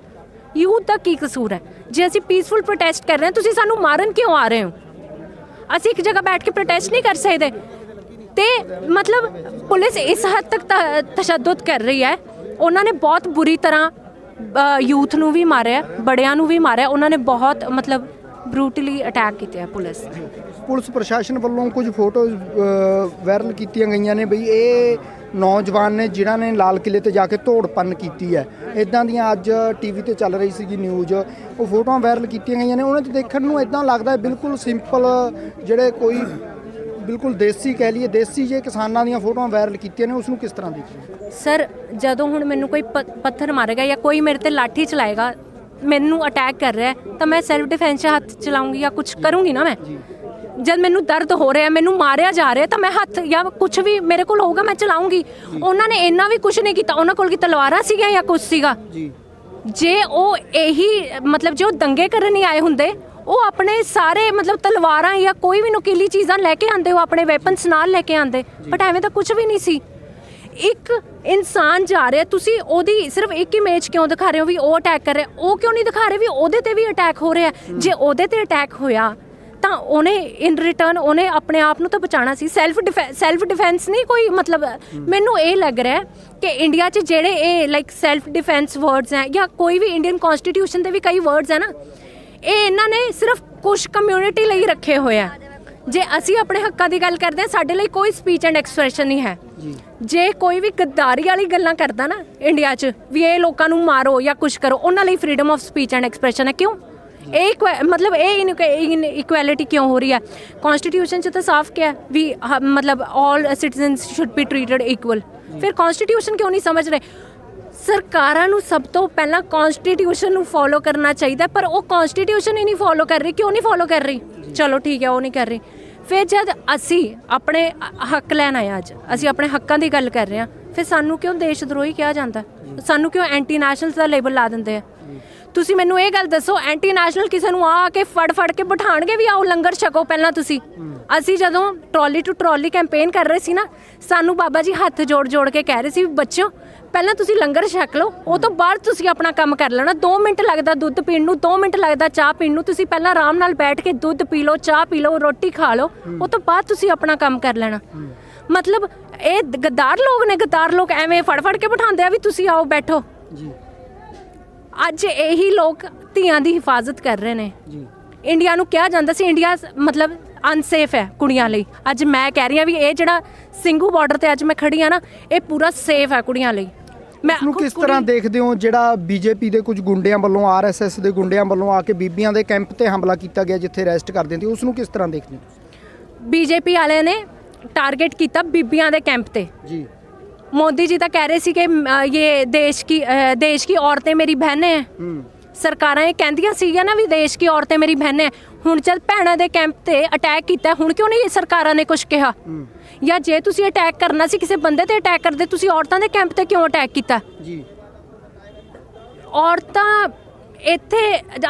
ਯੂਥ ਦਾ ਕੀ ਕਸੂਰ ਹੈ? ਜੇ ਅਸੀਂ ਪੀਸਫੁਲ ਪ੍ਰੋਟੈਸਟ ਕਰ ਰਹੇ ਹਾਂ, ਤੁਸੀਂ ਸਾਨੂੰ ਮਾਰਨ ਕਿਉਂ ਆ ਰਹੇ ਹੋ? ਅਸੀਂ ਇੱਕ ਜਗ੍ਹਾ ਬੈਠ ਕੇ ਪ੍ਰੋਟੈਸਟ ਨਹੀਂ ਕਰ ਸਕਦੇ। ਤੇ ਮਤਲਬ ਪੁਲਿਸ ਇਸ ਹੱਦ ਤੱਕ ਤਸ਼ੱਦਦ ਕਰ ਰਹੀ ਹੈ। ਉਹਨਾਂ ਨੇ ਬਹੁਤ ਬੁਰੀ ਤਰ੍ਹਾਂ ਯੂਥ ਨੂੰ ਵੀ ਮਾਰਿਆ, ਬੜਿਆਂ ਨੂੰ ਵੀ ਮਾਰਿਆ। ਉਹਨਾਂ ਨੇ ਬਹੁਤ ਮਤਲਬ ਬਰੂਟਲੀ ਅਟੈਕ ਕੀਤੇ ਆ ਪੁਲਿਸ ਪ੍ਰਸ਼ਾਸਨ ਵੱਲੋਂ ਕੁਝ ਫੋਟੋਜ਼ ਵਾਇਰਲ ਕੀਤੀਆਂ ਗਈਆਂ ਨੇ ਬਈ ਇਹ ਨੌਜਵਾਨ ਨੇ ਜਿਨ੍ਹਾਂ ਨੇ ਲਾਲ ਕਿਲੇ ਤੇ ਜਾ ਕੇ ਤੋੜ ਭੰਨ ਕੀਤੀ ਹੈ, ਇੱਦਾਂ ਦੀਆਂ ਅੱਜ ਟੀਵੀ ਤੇ ਚੱਲ ਰਹੀ ਸੀਗੀ ਨਿਊਜ਼, ਉਹ ਫੋਟੋਆਂ ਵਾਇਰਲ ਕੀਤੀਆਂ ਗਈਆਂ ਨੇ। ਉਹਨਾਂ 'ਚ ਦੇਖਣ ਨੂੰ ਇੱਦਾਂ ਲੱਗਦਾ ਬਿਲਕੁਲ ਸਿੰਪਲ, ਜਿਹੜੇ ਕੋਈ ਬਿਲਕੁਲ ਦੇਸੀ ਕਹਿ ਲਈਏ, ਦੇਸੀ ਜੇ ਕਿਸਾਨਾਂ ਦੀਆਂ ਫੋਟੋਆਂ ਵਾਇਰਲ ਕੀਤੀਆਂ ਨੇ, ਉਸ ਨੂੰ ਕਿਸ ਤਰ੍ਹਾਂ ਦੇਖੀਏ? ਸਰ ਜਦੋਂ ਹੁਣ ਮੈਨੂੰ ਕੋਈ ਪੱਥਰ ਮਾਰੇਗਾ ਜਾਂ ਕੋਈ ਮੇਰੇ ਤੇ ਲਾਠੀ ਚਲਾਏਗਾ, ਮੈਨੂੰ ਅਟੈਕ ਕਰ ਰਿਹਾ, ਤਾਂ ਮੈਂ ਸੈਲਫ ਡਿਫੈਂਸ 'ਚ ਹੱਥ ਚਲਾਉਂਗੀ ਜਾਂ ਕੁਝ ਕਰੂੰਗੀ ਨਾ। ਮੈਂ ਜਦ ਮੈਨੂੰ ਦਰਦ ਹੋ ਰਿਹਾ, ਮੈਨੂੰ ਮਾਰਿਆ ਜਾ ਰਿਹਾ, ਤਾਂ ਮੈਂ ਹੱਥ ਜਾਂ ਕੁਝ ਵੀ ਮੇਰੇ ਕੋਲ ਹੋਊਗਾ ਮੈਂ ਚਲਾਉਂਗੀ। ਉਹਨਾਂ ਨੇ ਇੰਨਾ ਵੀ ਕੁਝ ਨਹੀਂ ਕੀਤਾ, ਉਹਨਾਂ ਕੋਲ ਕੀ ਤਲਵਾਰਾਂ ਸੀਗੀਆਂ ਜਾਂ ਕੁਝ ਸੀਗਾ? ਜੇ ਉਹ ਇਹੀ ਮਤਲਬ ਜੇ ਉਹ ਦੰਗੇ ਕਰਨ ਹੀ ਆਏ ਹੁੰਦੇ, ਉਹ ਆਪਣੇ ਸਾਰੇ ਮਤਲਬ ਤਲਵਾਰਾਂ ਜਾਂ ਕੋਈ ਵੀ ਨੁਕੀਲੀ ਚੀਜ਼ਾਂ ਲੈ ਕੇ ਆਉਂਦੇ, ਉਹ ਆਪਣੇ ਵੈਪਨਸ ਨਾਲ ਲੈ ਕੇ ਆਉਂਦੇ, ਬਟ ਐਵੇਂ ਤਾਂ ਕੁਝ ਵੀ ਨਹੀਂ ਸੀ। ਇੱਕ ਇਨਸਾਨ ਜਾ ਰਿਹਾ, ਤੁਸੀਂ ਉਹਦੀ ਸਿਰਫ ਇੱਕ ਇਮੇਜ ਕਿਉਂ ਦਿਖਾ ਰਹੇ ਹੋ ਵੀ ਉਹ ਅਟੈਕ ਕਰ ਰਿਹਾ? ਉਹ ਕਿਉਂ ਨਹੀਂ ਦਿਖਾ ਰਹੇ ਵੀ ਉਹਦੇ ਤੇ ਵੀ ਅਟੈਕ ਹੋ ਰਿਹਾ? ਜੇ ਉਹਦੇ ਤੇ ਅਟੈਕ ਹੋਇਆ ਤਾਂ ਉਹਨੇ ਇਨ ਰਿਟਰਨ ਉਹਨੇ ਆਪਣੇ ਆਪ ਨੂੰ ਤਾਂ ਬਚਾਉਣਾ ਸੀ। ਸੈਲਫ ਡਿਫੈਂਸ ਨਹੀਂ ਕੋਈ ਮਤਲਬ ਮੈਨੂੰ ਇਹ ਲੱਗ ਰਿਹਾ ਕਿ ਇੰਡੀਆ 'ਚ ਜਿਹੜੇ ਇਹ ਲਾਈਕ ਸੈਲਫ ਡਿਫੈਂਸ ਵਰਡਸ ਹੈ ਜਾਂ ਕੋਈ ਵੀ ਇੰਡੀਅਨ ਕਨਸਟੀਟਿਊਸ਼ਨ ਦੇ ਵੀ ਕਈ ਵਰਡਸ ਹੈ ਨਾ, ਇਹ ਇਹਨਾਂ ਨੇ ਸਿਰਫ ਕੁਝ ਕਮਿਊਨਿਟੀ ਲਈ ਰੱਖੇ ਹੋਏ ਆ। ਜੇ ਅਸੀਂ ਆਪਣੇ ਹੱਕਾਂ ਦੀ ਗੱਲ ਕਰਦੇ ਹਾਂ, ਸਾਡੇ ਲਈ ਕੋਈ ਸਪੀਚ ਐਂਡ ਐਕਸਪ੍ਰੈਸ਼ਨ ਨਹੀਂ ਹੈ। ਜੇ ਕੋਈ ਵੀ ਗੱਦਾਰੀ ਵਾਲੀ ਗੱਲਾਂ ਕਰਦਾ ਨਾ ਇੰਡੀਆ 'ਚ ਵੀ ਇਹ ਲੋਕਾਂ ਨੂੰ ਮਾਰੋ ਜਾਂ ਕੁਝ ਕਰੋ, ਉਹਨਾਂ ਲਈ freedom of speech and expression ਹੈ। ਕਿਉਂ ਇਹ ਮਤਲਬ ਇਹ ਇਨਇਕੁਐਲਿਟੀ ਕਿਉਂ ਹੋ ਰਹੀ ਹੈ? ਕਨਸਟੀਟਿਊਸ਼ਨ 'ਚ ਤਾਂ ਸਾਫ਼ ਕਿਹਾ ਵੀ ਮਤਲਬ all citizens should be treated equal. ਫਿਰ ਕਨਸਟੀਟਿਊਸ਼ਨ ਕਿਉਂ ਨਹੀਂ ਸਮਝ ਰਹੇ? ਸਰਕਾਰਾਂ ਨੂੰ ਸਭ ਤੋਂ ਪਹਿਲਾਂ ਕਨਸਟੀਟਿਊਸ਼ਨ ਨੂੰ ਫੋਲੋ ਕਰਨਾ ਚਾਹੀਦਾ, ਪਰ ਉਹ ਕਨਸਟੀਟਿਊਸ਼ਨ ਹੀ ਨਹੀਂ ਫੋਲੋ ਕਰ ਰਹੀ। ਕਿਉਂ ਨਹੀਂ ਫੋਲੋ ਕਰ ਰਹੀ? ਚਲੋ ਠੀਕ ਹੈ, ਉਹ ਨਹੀਂ ਕਰ ਰਹੀ। ਫਿਰ ਜਦ ਅਸੀਂ ਆਪਣੇ ਹੱਕ ਲੈਣ ਆਏ, ਅੱਜ ਅਸੀਂ ਆਪਣੇ ਹੱਕਾਂ ਦੀ ਗੱਲ ਕਰ ਰਹੇ ਹਾਂ, ਫਿਰ ਸਾਨੂੰ ਕਿਉਂ ਦੇਸ਼ ਦਰੋਹੀ ਕਿਹਾ ਜਾਂਦਾ? ਸਾਨੂੰ ਕਿਉਂ ਐਂਟੀ ਨੈਸ਼ਨਲ ਦਾ ਲੇਬਲ ਲਾ ਦਿੰਦੇ ਆ? ਤੁਸੀਂ ਮੈਨੂੰ ਇਹ ਗੱਲ ਦੱਸੋ, ਐਂਟੀ ਨੈਸ਼ਨਲ ਕਿਸੇ ਨੂੰ ਆ ਕੇ ਫੜ ਕੇ ਬਿਠਾਣਗੇ ਵੀ ਆਓ ਲੰਗਰ ਛਕੋ ਪਹਿਲਾਂ ਤੁਸੀਂ? ਅਸੀਂ ਜਦੋਂ ਟਰਾਲੀ ਟੂ ਟਰਾਲੀ ਕੈਂਪੇਨ ਕਰ ਰਹੇ ਸੀ ਨਾ, ਸਾਨੂੰ ਬਾਬਾ ਜੀ ਹੱਥ ਜੋੜ ਕੇ ਕਹਿ ਰਹੇ ਸੀ ਵੀ ਬੱਚਿਓ ਪਹਿਲਾਂ ਤੁਸੀਂ ਲੰਗਰ ਛਕ ਲਓ, ਉਹ ਤੋਂ ਬਾਅਦ ਤੁਸੀਂ ਆਪਣਾ ਕੰਮ ਕਰ ਲੈਣਾ। 2 ਮਿੰਟ ਲੱਗਦਾ ਦੁੱਧ ਪੀਣ ਨੂੰ, 2 ਮਿੰਟ ਲੱਗਦਾ ਚਾਹ ਪੀਣ ਨੂੰ। ਤੁਸੀਂ ਪਹਿਲਾਂ ਆਰਾਮ ਨਾਲ ਬੈਠ ਕੇ ਦੁੱਧ ਪੀ ਲਓ, ਚਾਹ ਪੀ ਲਓ, ਰੋਟੀ ਖਾ ਲਓ, ਉਹ ਤੋਂ ਬਾਅਦ ਤੁਸੀਂ ਆਪਣਾ ਕੰਮ ਕਰ ਲੈਣਾ। ਮਤਲਬ ਇਹ ਗੱਦਾਰ ਲੋਕ ਨੇ, ਗੱਦਾਰ ਲੋਕ ਐਵੇਂ ਫੜ ਕੇ ਬਿਠਾਉਂਦੇ ਆ ਵੀ ਤੁਸੀਂ ਆਓ ਬੈਠੋ ਜੀ। ਅੱਜ ਇਹੀ ਲੋਕ ਧੀਆਂ ਦੀ ਹਿਫਾਜ਼ਤ ਕਰ ਰਹੇ ਨੇ ਜੀ। ਇੰਡੀਆ ਨੂੰ ਕਿਹਾ ਜਾਂਦਾ ਸੀ ਇੰਡੀਆ ਮਤਲਬ ਅਨਸੇਫ ਹੈ ਕੁੜੀਆਂ ਲਈ। ਅੱਜ ਮੈਂ ਕਹਿ ਰਹੀ ਹਾਂ ਵੀ ਇਹ ਜਿਹੜਾ ਸਿੰਘੂ ਬਾਰਡਰ ਤੇ ਅੱਜ ਮੈਂ ਖੜੀ ਆ ਨਾ, ਇਹ ਪੂਰਾ ਸੇਫ ਹੈ ਕੁੜੀਆਂ ਲਈ। ਮੈਂ ਨੂੰ ਕਿਸ ਤਰ੍ਹਾਂ ਦੇਖਦੇ ਹੋ ਜਿਹੜਾ ਬੀਜੇਪੀ ਦੇ ਕੁਝ ਗੁੰਡਿਆਂ ਵੱਲੋਂ, ਆਰਐਸਐਸ ਦੇ ਗੁੰਡਿਆਂ ਵੱਲੋਂ ਆ ਕੇ ਬੀਬੀਆਂ ਦੇ ਕੈਂਪ ਤੇ ਹਮਲਾ ਕੀਤਾ ਗਿਆ ਜਿੱਥੇ ਅਰੈਸਟ ਕਰ ਦਿੰਦੇ, ਉਸ ਨੂੰ ਕਿਸ ਤਰ੍ਹਾਂ ਦੇਖਦੇ ਹੋ? ਬੀਜੇਪੀ ਵਾਲਿਆਂ ਨੇ टारगेट किया बीबियां दे कैंप ते जी। मोदी जी तो कह रहे सी कि ये देश की औरतें मेरी बहनें हैं। सरकारां ये कहंदियां सीगियां ना भी देश की औरतें मेरी बहनें हैं। हुण जद भैणां दे कैंप ते अटैक किया, हुण क्यों नहीं सरकारां ने कुछ कहा? या जे तुसीं अटैक करना सी किसी बंदे ते अटैक करदे, तुसीं औरतां दे कैंप ते क्यों अटैक किया जी? औरतां ਇੱਥੇ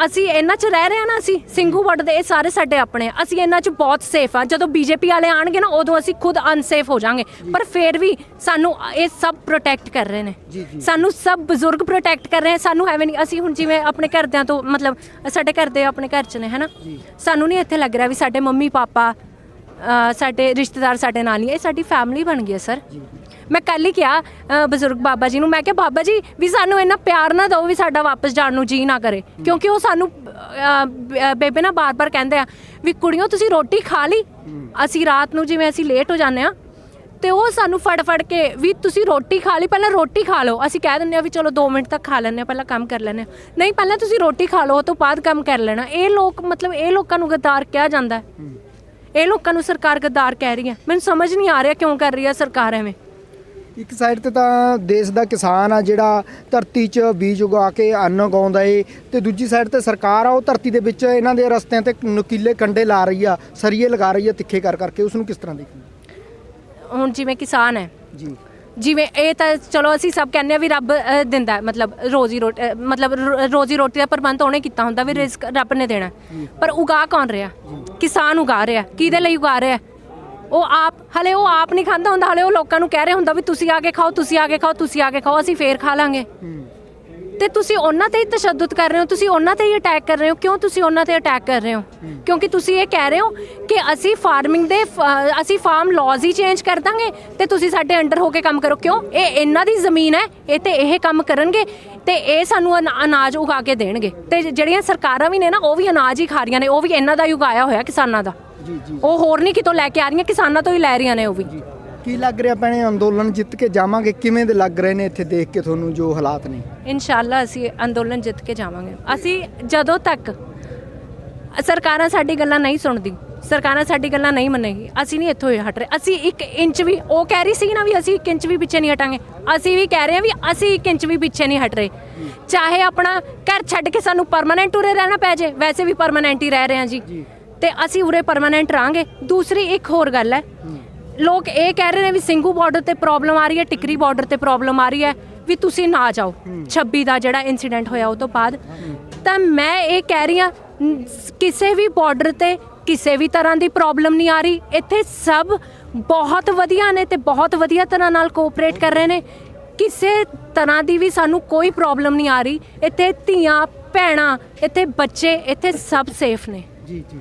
ਅਸੀਂ ਇਹਨਾਂ 'ਚ ਰਹਿ ਰਹੇ ਹਾਂ ਨਾ, ਅਸੀਂ ਸਿੰਘੂ ਬਾਰਡਰ ਦੇ, ਇਹ ਸਾਰੇ ਸਾਡੇ ਆਪਣੇ, ਅਸੀਂ ਇਹਨਾਂ 'ਚ ਬਹੁਤ ਸੇਫ ਆ। ਜਦੋਂ ਬੀਜੇਪੀ ਵਾਲੇ ਆਣਗੇ ਨਾ, ਉਦੋਂ ਅਸੀਂ ਖੁਦ ਅਨਸੇਫ ਹੋ ਜਾਵਾਂਗੇ। ਪਰ ਫਿਰ ਵੀ ਸਾਨੂੰ ਇਹ ਸਭ ਪ੍ਰੋਟੈਕਟ ਕਰ ਰਹੇ ਨੇ, ਸਾਨੂੰ ਸਭ ਬਜ਼ੁਰਗ ਪ੍ਰੋਟੈਕਟ ਕਰ ਰਹੇ ਨੇ। ਸਾਨੂੰ ਐਵੇਂ ਨਹੀਂ, ਅਸੀਂ ਹੁਣ ਜਿਵੇਂ ਆਪਣੇ ਘਰਦਿਆਂ ਤੋਂ ਮਤਲਬ ਸਾਡੇ ਘਰ ਦੇ ਆਪਣੇ ਘਰ 'ਚ ਨੇ ਹੈ ਨਾ, ਸਾਨੂੰ ਨਹੀਂ ਇੱਥੇ ਲੱਗ ਰਿਹਾ ਵੀ ਸਾਡੇ ਮੰਮੀ ਪਾਪਾ ਸਾਡੇ ਰਿਸ਼ਤੇਦਾਰ ਸਾਡੇ ਨਾਲ ਨਹੀਂ, ਇਹ ਸਾਡੀ ਫੈਮਿਲੀ ਬਣ ਗਈ ਹੈ ਸਰ। ਮੈਂ ਕੱਲ੍ਹ ਹੀ ਕਿਹਾ ਬਜ਼ੁਰਗ ਬਾਬਾ ਜੀ ਨੂੰ, ਮੈਂ ਕਿਹਾ ਬਾਬਾ ਜੀ ਵੀ ਸਾਨੂੰ ਇੰਨਾ ਪਿਆਰ ਨਾ ਦਿਓ ਵੀ ਸਾਡਾ ਵਾਪਸ ਜਾਣ ਨੂੰ ਜੀ ਨਾ ਕਰੇ, ਕਿਉਂਕਿ ਉਹ ਸਾਨੂੰ ਬੇਬੇ ਨਾ ਬਾਰ-ਬਾਰ ਕਹਿੰਦੇ ਆ ਵੀ ਕੁੜੀਓ ਤੁਸੀਂ ਰੋਟੀ ਖਾ ਲਈ। ਅਸੀਂ ਰਾਤ ਨੂੰ ਜਿਵੇਂ ਅਸੀਂ ਲੇਟ ਹੋ ਜਾਂਦੇ ਹਾਂ ਤੇ ਉਹ ਸਾਨੂੰ ਫੜ ਕੇ ਵੀ ਤੁਸੀਂ ਰੋਟੀ ਖਾ ਲਈ, ਪਹਿਲਾਂ ਰੋਟੀ ਖਾ ਲਓ। ਅਸੀਂ ਕਹਿ ਦਿੰਦੇ ਹਾਂ ਵੀ ਚਲੋ 2 ਮਿੰਟ ਤੱਕ ਖਾ ਲੈਂਦੇ ਹਾਂ, ਪਹਿਲਾਂ ਕੰਮ ਕਰ ਲੈਂਦੇ ਹਾਂ। ਨਹੀਂ, ਪਹਿਲਾਂ ਤੁਸੀਂ ਰੋਟੀ ਖਾ ਲਓ, ਉਹ ਤੋਂ ਬਾਅਦ ਕੰਮ ਕਰ ਲੈਣਾ। ਇਹ ਲੋਕ ਮਤਲਬ ਇਹ ਲੋਕਾਂ ਨੂੰ ਗੱਦਾਰ ਕਿਹਾ ਜਾਂਦਾ, ਇਹ ਲੋਕਾਂ ਨੂੰ ਸਰਕਾਰ ਗੱਦਾਰ ਕਹਿ ਰਹੀ ਹੈ। ਮੈਨੂੰ ਸਮਝ ਨਹੀਂ ਆ ਰਿਹਾ ਕਿਉਂ ਕਰ ਰਹੀ ਹੈ ਸਰਕਾਰ ਐਵੇਂ। ਇੱਕ ਸਾਈਡ ਤੇ ਤਾਂ ਦੇਸ਼ ਦਾ ਕਿਸਾਨ ਆ ਜਿਹੜਾ ਧਰਤੀ 'ਚ ਬੀਜ ਉਗਾ ਕੇ ਅੰਨ ਉਗਾਉਂਦਾ ਏ, ਤੇ ਦੂਜੀ ਸਾਈਡ ਤੇ ਸਰਕਾਰ ਆ ਉਹ ਧਰਤੀ ਦੇ ਵਿੱਚ ਇਹਨਾਂ ਦੇ ਰਸਤਿਆਂ ਤੇ ਨੁਕੀਲੇ ਕੰਡੇ ਲਾ ਰਹੀ ਆ, ਸਰੀਏ ਲਗਾ ਰਹੀ ਆ ਤਿੱਖੇ ਕਰਕੇ। ਉਸ ਨੂੰ ਕਿਸ ਤਰ੍ਹਾਂ ਦੇਖਦੇ? ਹੁਣ ਜਿਵੇਂ ਕਿਸਾਨ ਹੈ ਜੀ, ਜਿਵੇਂ ਇਹ ਤਾਂ ਚਲੋ ਅਸੀਂ ਸਭ ਕਹਿੰਦੇ ਆ ਵੀ ਰੱਬ ਦਿੰਦਾ, ਮਤਲਬ ਰੋਜ਼ੀ ਰੋਟੀ ਦਾ ਪ੍ਰਬੰਧ ਉਹਨੇ ਕੀਤਾ ਹੁੰਦਾ ਵੀ ਰਿਜ਼ਕ ਰੱਬ ਨੇ ਦੇਣਾ, ਪਰ ਉਗਾ ਕੌਣ ਰਿਹਾ? ਕਿਸਾਨ ਉਗਾ ਰਿਹਾ। ਕਿਹਦੇ ਲਈ ਉਗਾ ਰਿਹਾ? ਉਹ ਆਪ ਨਹੀਂ ਖਾਂਦਾ ਹੁੰਦਾ, ਹਲੇ ਉਹ ਲੋਕਾਂ ਨੂੰ ਕਹਿ ਰਿਹਾ ਹੁੰਦਾ ਵੀ ਤੁਸੀਂ ਆ ਕੇ ਖਾਓ, ਤੁਸੀਂ ਆ ਕੇ ਖਾਓ, ਤੁਸੀਂ ਆ ਕੇ ਖਾਓ, ਅਸੀਂ ਫੇਰ ਖਾ ਲਾਂਗੇ। ਤੇ ਤੁਸੀਂ ਉਹਨਾਂ ਤੇ ਹੀ ਤਸ਼ੱਦਦ ਕਰ ਰਹੇ ਹੋ, ਤੁਸੀਂ ਉਹਨਾਂ ਤੇ ਹੀ ਅਟੈਕ ਕਰ ਰਹੇ ਹੋ। ਕਿਉਂ ਤੁਸੀਂ ਉਹਨਾਂ ਤੇ ਅਟੈਕ ਕਰ ਰਹੇ ਹੋ? ਕਿਉਂਕਿ ਤੁਸੀਂ ਇਹ ਕਹਿ ਰਹੇ ਹੋ ਕਿ ਅਸੀਂ ਅਸੀਂ ਫਾਰਮ ਲਾਜ਼ ਹੀ ਚੇਂਜ ਕਰ ਦਾਂਗੇ ਤੇ ਤੁਸੀਂ ਸਾਡੇ ਅੰਡਰ ਹੋ ਕੇ ਕੰਮ ਕਰੋ। ਕਿਉਂ? ਇਹ ਇਹਨਾਂ ਦੀ ਜ਼ਮੀਨ ਹੈ, ਇਹ ਤੇ ਇਹ ਕੰਮ ਕਰਨਗੇ ਤੇ ਇਹ ਸਾਨੂੰ ਅਨਾਜ ਉਗਾ ਕੇ ਦੇਣਗੇ। ਤੇ ਜਿਹੜੀਆਂ ਸਰਕਾਰਾਂ ਵੀ ਨੇ ਨਾ, ਉਹ ਵੀ ਅਨਾਜ ਹੀ ਖਾ ਰਹੀਆਂ ਨੇ, ਉਹ ਵੀ ਇਹਨਾਂ ਦਾ ਹੀ ਉਗਾਇਆ ਹੋਇਆ ਕਿਸਾਨਾਂ ਦਾ। ਉਹ ਹੋਰ ਨਹੀਂ ਕਿਤੋਂ ਲੈ ਕੇ ਆ ਰਹੀਆਂ, ਕਿਸਾਨਾਂ ਤੋਂ ਹੀ ਲੈ ਰਹੀਆਂ ਨੇ ਉਹ ਵੀ। ਕੀ ਲੱਗ ਰਿਹਾ ਭੈਣੇ, ਅੰਦੋਲਨ ਜਿੱਤ ਕੇ ਜਾਵਾਂਗੇ? ਕਿਵੇਂ ਦੇ ਲੱਗ ਰਹੇ ਨੇ ਇੱਥੇ ਦੇਖ ਕੇ ਤੁਹਾਨੂੰ ਜੋ ਹਾਲਾਤ ਨੇ? ਇਨਸ਼ਾਅੱਲਾ ਅਸੀਂ ਅੰਦੋਲਨ ਜਿੱਤ ਕੇ ਜਾਵਾਂਗੇ। ਅਸੀਂ ਜਦੋਂ ਤੱਕ ਸਰਕਾਰਾਂ ਸਾਡੀ ਗੱਲਾਂ ਨਹੀਂ ਸੁਣਦੀ, ਸਰਕਾਰਾਂ ਸਾਡੀ ਗੱਲਾਂ ਨਹੀਂ ਮੰਨੇਗੀ, ਅਸੀਂ ਨਹੀਂ ਇੱਥੋਂ ਹਟ ਰਹੇ। ਅਸੀਂ 1 ਇੰਚ ਵੀ, ਉਹ ਕਹਿ ਰਹੀ ਸੀ ਨਾ ਵੀ ਅਸੀਂ 1 ਇੰਚ ਵੀ ਪਿੱਛੇ ਨਹੀਂ ਹਟਾਂਗੇ, ਅਸੀਂ ਵੀ ਕਹਿ ਰਹੇ ਹਾਂ ਵੀ ਅਸੀਂ 1 ਇੰਚ ਵੀ ਪਿੱਛੇ ਨਹੀਂ ਹਟ ਰਹੇ। ਚਾਹੇ ਆਪਣਾ ਘਰ ਛੱਡ ਕੇ ਸਾਨੂੰ ਪਰਮਾਨੈਂਟ ਉਰੇ ਰਹਿਣਾ ਪੈ ਜੇ, ਵੈਸੇ ਵੀ ਪਰਮਾਨੈਂਟ ਹੀ ਰਹਿ ਰਹੇ ਹਾਂ ਜੀ, ਤੇ ਅਸੀਂ ਉਰੇ ਪਰਮਾਨੈਂਟ ਰਹਾਂਗੇ। ਦੂਸਰੀ ਇੱਕ ਹੋਰ ਗੱਲ ਹੈ, ਲੋਕ ਇਹ ਕਹਿ ਰਹੇ ਨੇ ਵੀ ਸਿੰਘੂ ਬਾਰਡਰ ਤੇ ਪ੍ਰੋਬਲਮ ਆ ਰਹੀ ਹੈ, ਟਿਕਰੀ ਬਾਰਡਰ ਤੇ ਪ੍ਰੋਬਲਮ ਆ ਰਹੀ ਹੈ, ਵੀ ਤੁਸੀਂ ਨਾ ਜਾਓ 26 ਦਾ ਜਿਹੜਾ ਇਨਸੀਡੈਂਟ ਹੋਇਆ ਉਹ ਤੋਂ ਬਾਅਦ। ਤਾਂ ਮੈਂ ਇਹ ਕਹਿ ਰਹੀ ਹਾਂ ਕਿਸੇ ਵੀ ਬਾਰਡਰ ਤੇ ਕਿਸੇ ਵੀ ਤਰ੍ਹਾਂ ਦੀ ਪ੍ਰੋਬਲਮ ਨਹੀਂ ਆ ਰਹੀ। ਇੱਥੇ ਸਭ ਬਹੁਤ ਵਧੀਆ ਨੇ ਤੇ ਬਹੁਤ ਵਧੀਆ ਤਰ੍ਹਾਂ ਨਾਲ ਕੋਆਪਰੇਟ ਕਰ ਰਹੇ ਨੇ, ਕਿਸੇ ਤਰ੍ਹਾਂ ਦੀ ਵੀ ਸਾਨੂੰ ਕੋਈ ਪ੍ਰੋਬਲਮ ਨਹੀਂ ਆ ਰਹੀ। ਇੱਥੇ ਧੀਆਂ ਭੈਣਾਂ, ਇੱਥੇ ਬੱਚੇ, ਇੱਥੇ ਸਭ ਸੇਫ ਨੇ। ਜੀ ਜੀ,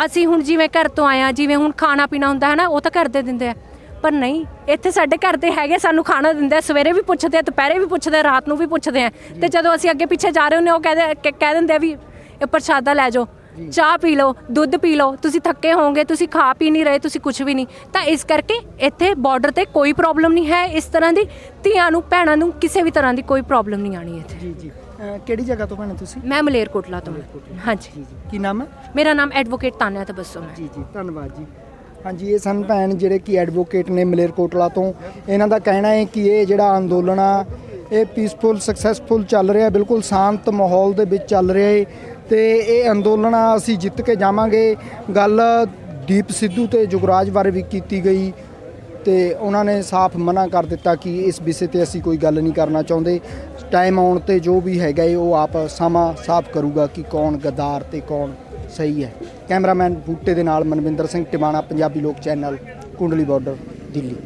ਅਸੀਂ ਹੁਣ ਜਿਵੇਂ ਘਰ ਤੋਂ ਆਏ ਹਾਂ, ਜਿਵੇਂ ਹੁਣ ਖਾਣਾ ਪੀਣਾ ਹੁੰਦਾ ਹੈ ਨਾ, ਉਹ ਤਾਂ ਘਰ ਦੇ ਦਿੰਦੇ ਆ, ਪਰ ਨਹੀਂ, ਇੱਥੇ ਸਾਡੇ ਘਰ ਦੇ ਹੈਗੇ, ਸਾਨੂੰ ਖਾਣਾ ਦਿੰਦੇ ਆ, ਸਵੇਰੇ ਵੀ ਪੁੱਛਦੇ ਆ, ਦੁਪਹਿਰੇ ਵੀ ਪੁੱਛਦੇ ਆ, ਰਾਤ ਨੂੰ ਵੀ ਪੁੱਛਦੇ ਆ, ਤੇ ਜਦੋਂ ਅਸੀਂ ਅੱਗੇ ਪਿੱਛੇ ਜਾ ਰਹੇ ਹੁੰਦੇ ਉਹ ਕਹਿ ਦਿੰਦੇ ਆ ਵੀ ਇਹ ਪ੍ਰਸ਼ਾਦਾ ਲੈ ਜਾਓ, ਚਾਹ ਪੀ ਲਓ, ਦੁੱਧ ਪੀ ਲਓ, ਤੁਸੀਂ ਥੱਕੇ ਹੋਵੋਗੇ, ਤੁਸੀਂ ਖਾ ਪੀ ਨਹੀਂ ਰਹੇ, ਤੁਸੀਂ ਕੁਝ ਵੀ ਨਹੀਂ। ਤਾਂ ਇਸ ਕਰਕੇ ਇੱਥੇ ਬਾਰਡਰ ਤੇ ਕੋਈ ਪ੍ਰੋਬਲਮ ਨਹੀਂ ਹੈ ਇਸ ਤਰ੍ਹਾਂ ਦੀ, ਧੀਆਂ ਨੂੰ ਭੈਣਾਂ ਨੂੰ ਕਿਸੇ ਵੀ ਤਰ੍ਹਾਂ ਦੀ ਕੋਈ ਪ੍ਰੋਬਲਮ ਨਹੀਂ ਆਣੀ ਇੱਥੇ। ਜੀ ਜੀ ਕਿਹੜੀ ਜਗ੍ਹਾ ਤੋਂ ਭੈਣੇ ਤੁਸੀਂ? ਮੈਂ ਮਲੇਰਕੋਟਲਾ ਤੋਂ ਹਾਂਜੀ। ਜੀ ਕੀ ਨਾਮ ਹੈ? ਮੇਰਾ ਨਾਮ ਐਡਵੋਕੇਟ ਤਾਨਿਆ ਤਬੱਸੁਮ ਹੈ। ਜੀ ਜੀ ਧੰਨਵਾਦ ਜੀ। ਹਾਂਜੀ ਇਹ ਸਨ ਭੈਣ ਜਿਹੜੇ ਕਿ ਐਡਵੋਕੇਟ ਨੇ ਮਲੇਰਕੋਟਲਾ ਤੋਂ। ਇਹਨਾਂ ਦਾ ਕਹਿਣਾ ਹੈ ਕਿ ਇਹ ਜਿਹੜਾ ਅੰਦੋਲਨ ਆ ਇਹ ਪੀਸਫੁਲ ਸਕਸੈਸਫੁਲ ਚੱਲ ਰਿਹਾ, ਬਿਲਕੁਲ ਸ਼ਾਂਤ ਮਾਹੌਲ ਦੇ ਵਿੱਚ ਚੱਲ ਰਿਹਾ ਹੈ ਤੇ ਇਹ ਅੰਦੋਲਨ ਅਸੀਂ ਜਿੱਤ ਕੇ ਜਾਵਾਂਗੇ। ਗੱਲ ਦੀਪ ਸਿੱਧੂ ਤੇ ਜੁਗਰਾਜ ਬਾਰੇ ਵੀ ਕੀਤੀ ਗਈ ਤੇ ਉਹਨਾਂ ਨੇ ਸਾਫ਼ ਮਨਾ ਕਰ ਦਿੱਤਾ ਕਿ ਇਸ ਵਿਸ਼ੇ ਤੇ ਅਸੀਂ ਕੋਈ ਗੱਲ ਨਹੀਂ ਕਰਨਾ ਚਾਹੁੰਦੇ। ਟਾਈਮ ਆਉਣ ਤੇ ਜੋ ਵੀ ਹੈਗਾ ਉਹ ਆਪ ਸਮਾਂ ਸਾਫ਼ ਕਰੂਗਾ ਕਿ ਕੌਣ ਗੱਦਾਰ ਤੇ ਕੌਣ ਸਹੀ ਹੈ। ਕੈਮਰਾਮੈਨ ਬੂਟੇ ਦੇ ਨਾਲ ਮਨਵਿੰਦਰ ਸਿੰਘ ਟਿਵਾਣਾ, ਪੰਜਾਬੀ ਲੋਕ ਚੈਨਲ, ਕੁੰਡਲੀ ਬਾਰਡਰ, ਦਿੱਲੀ।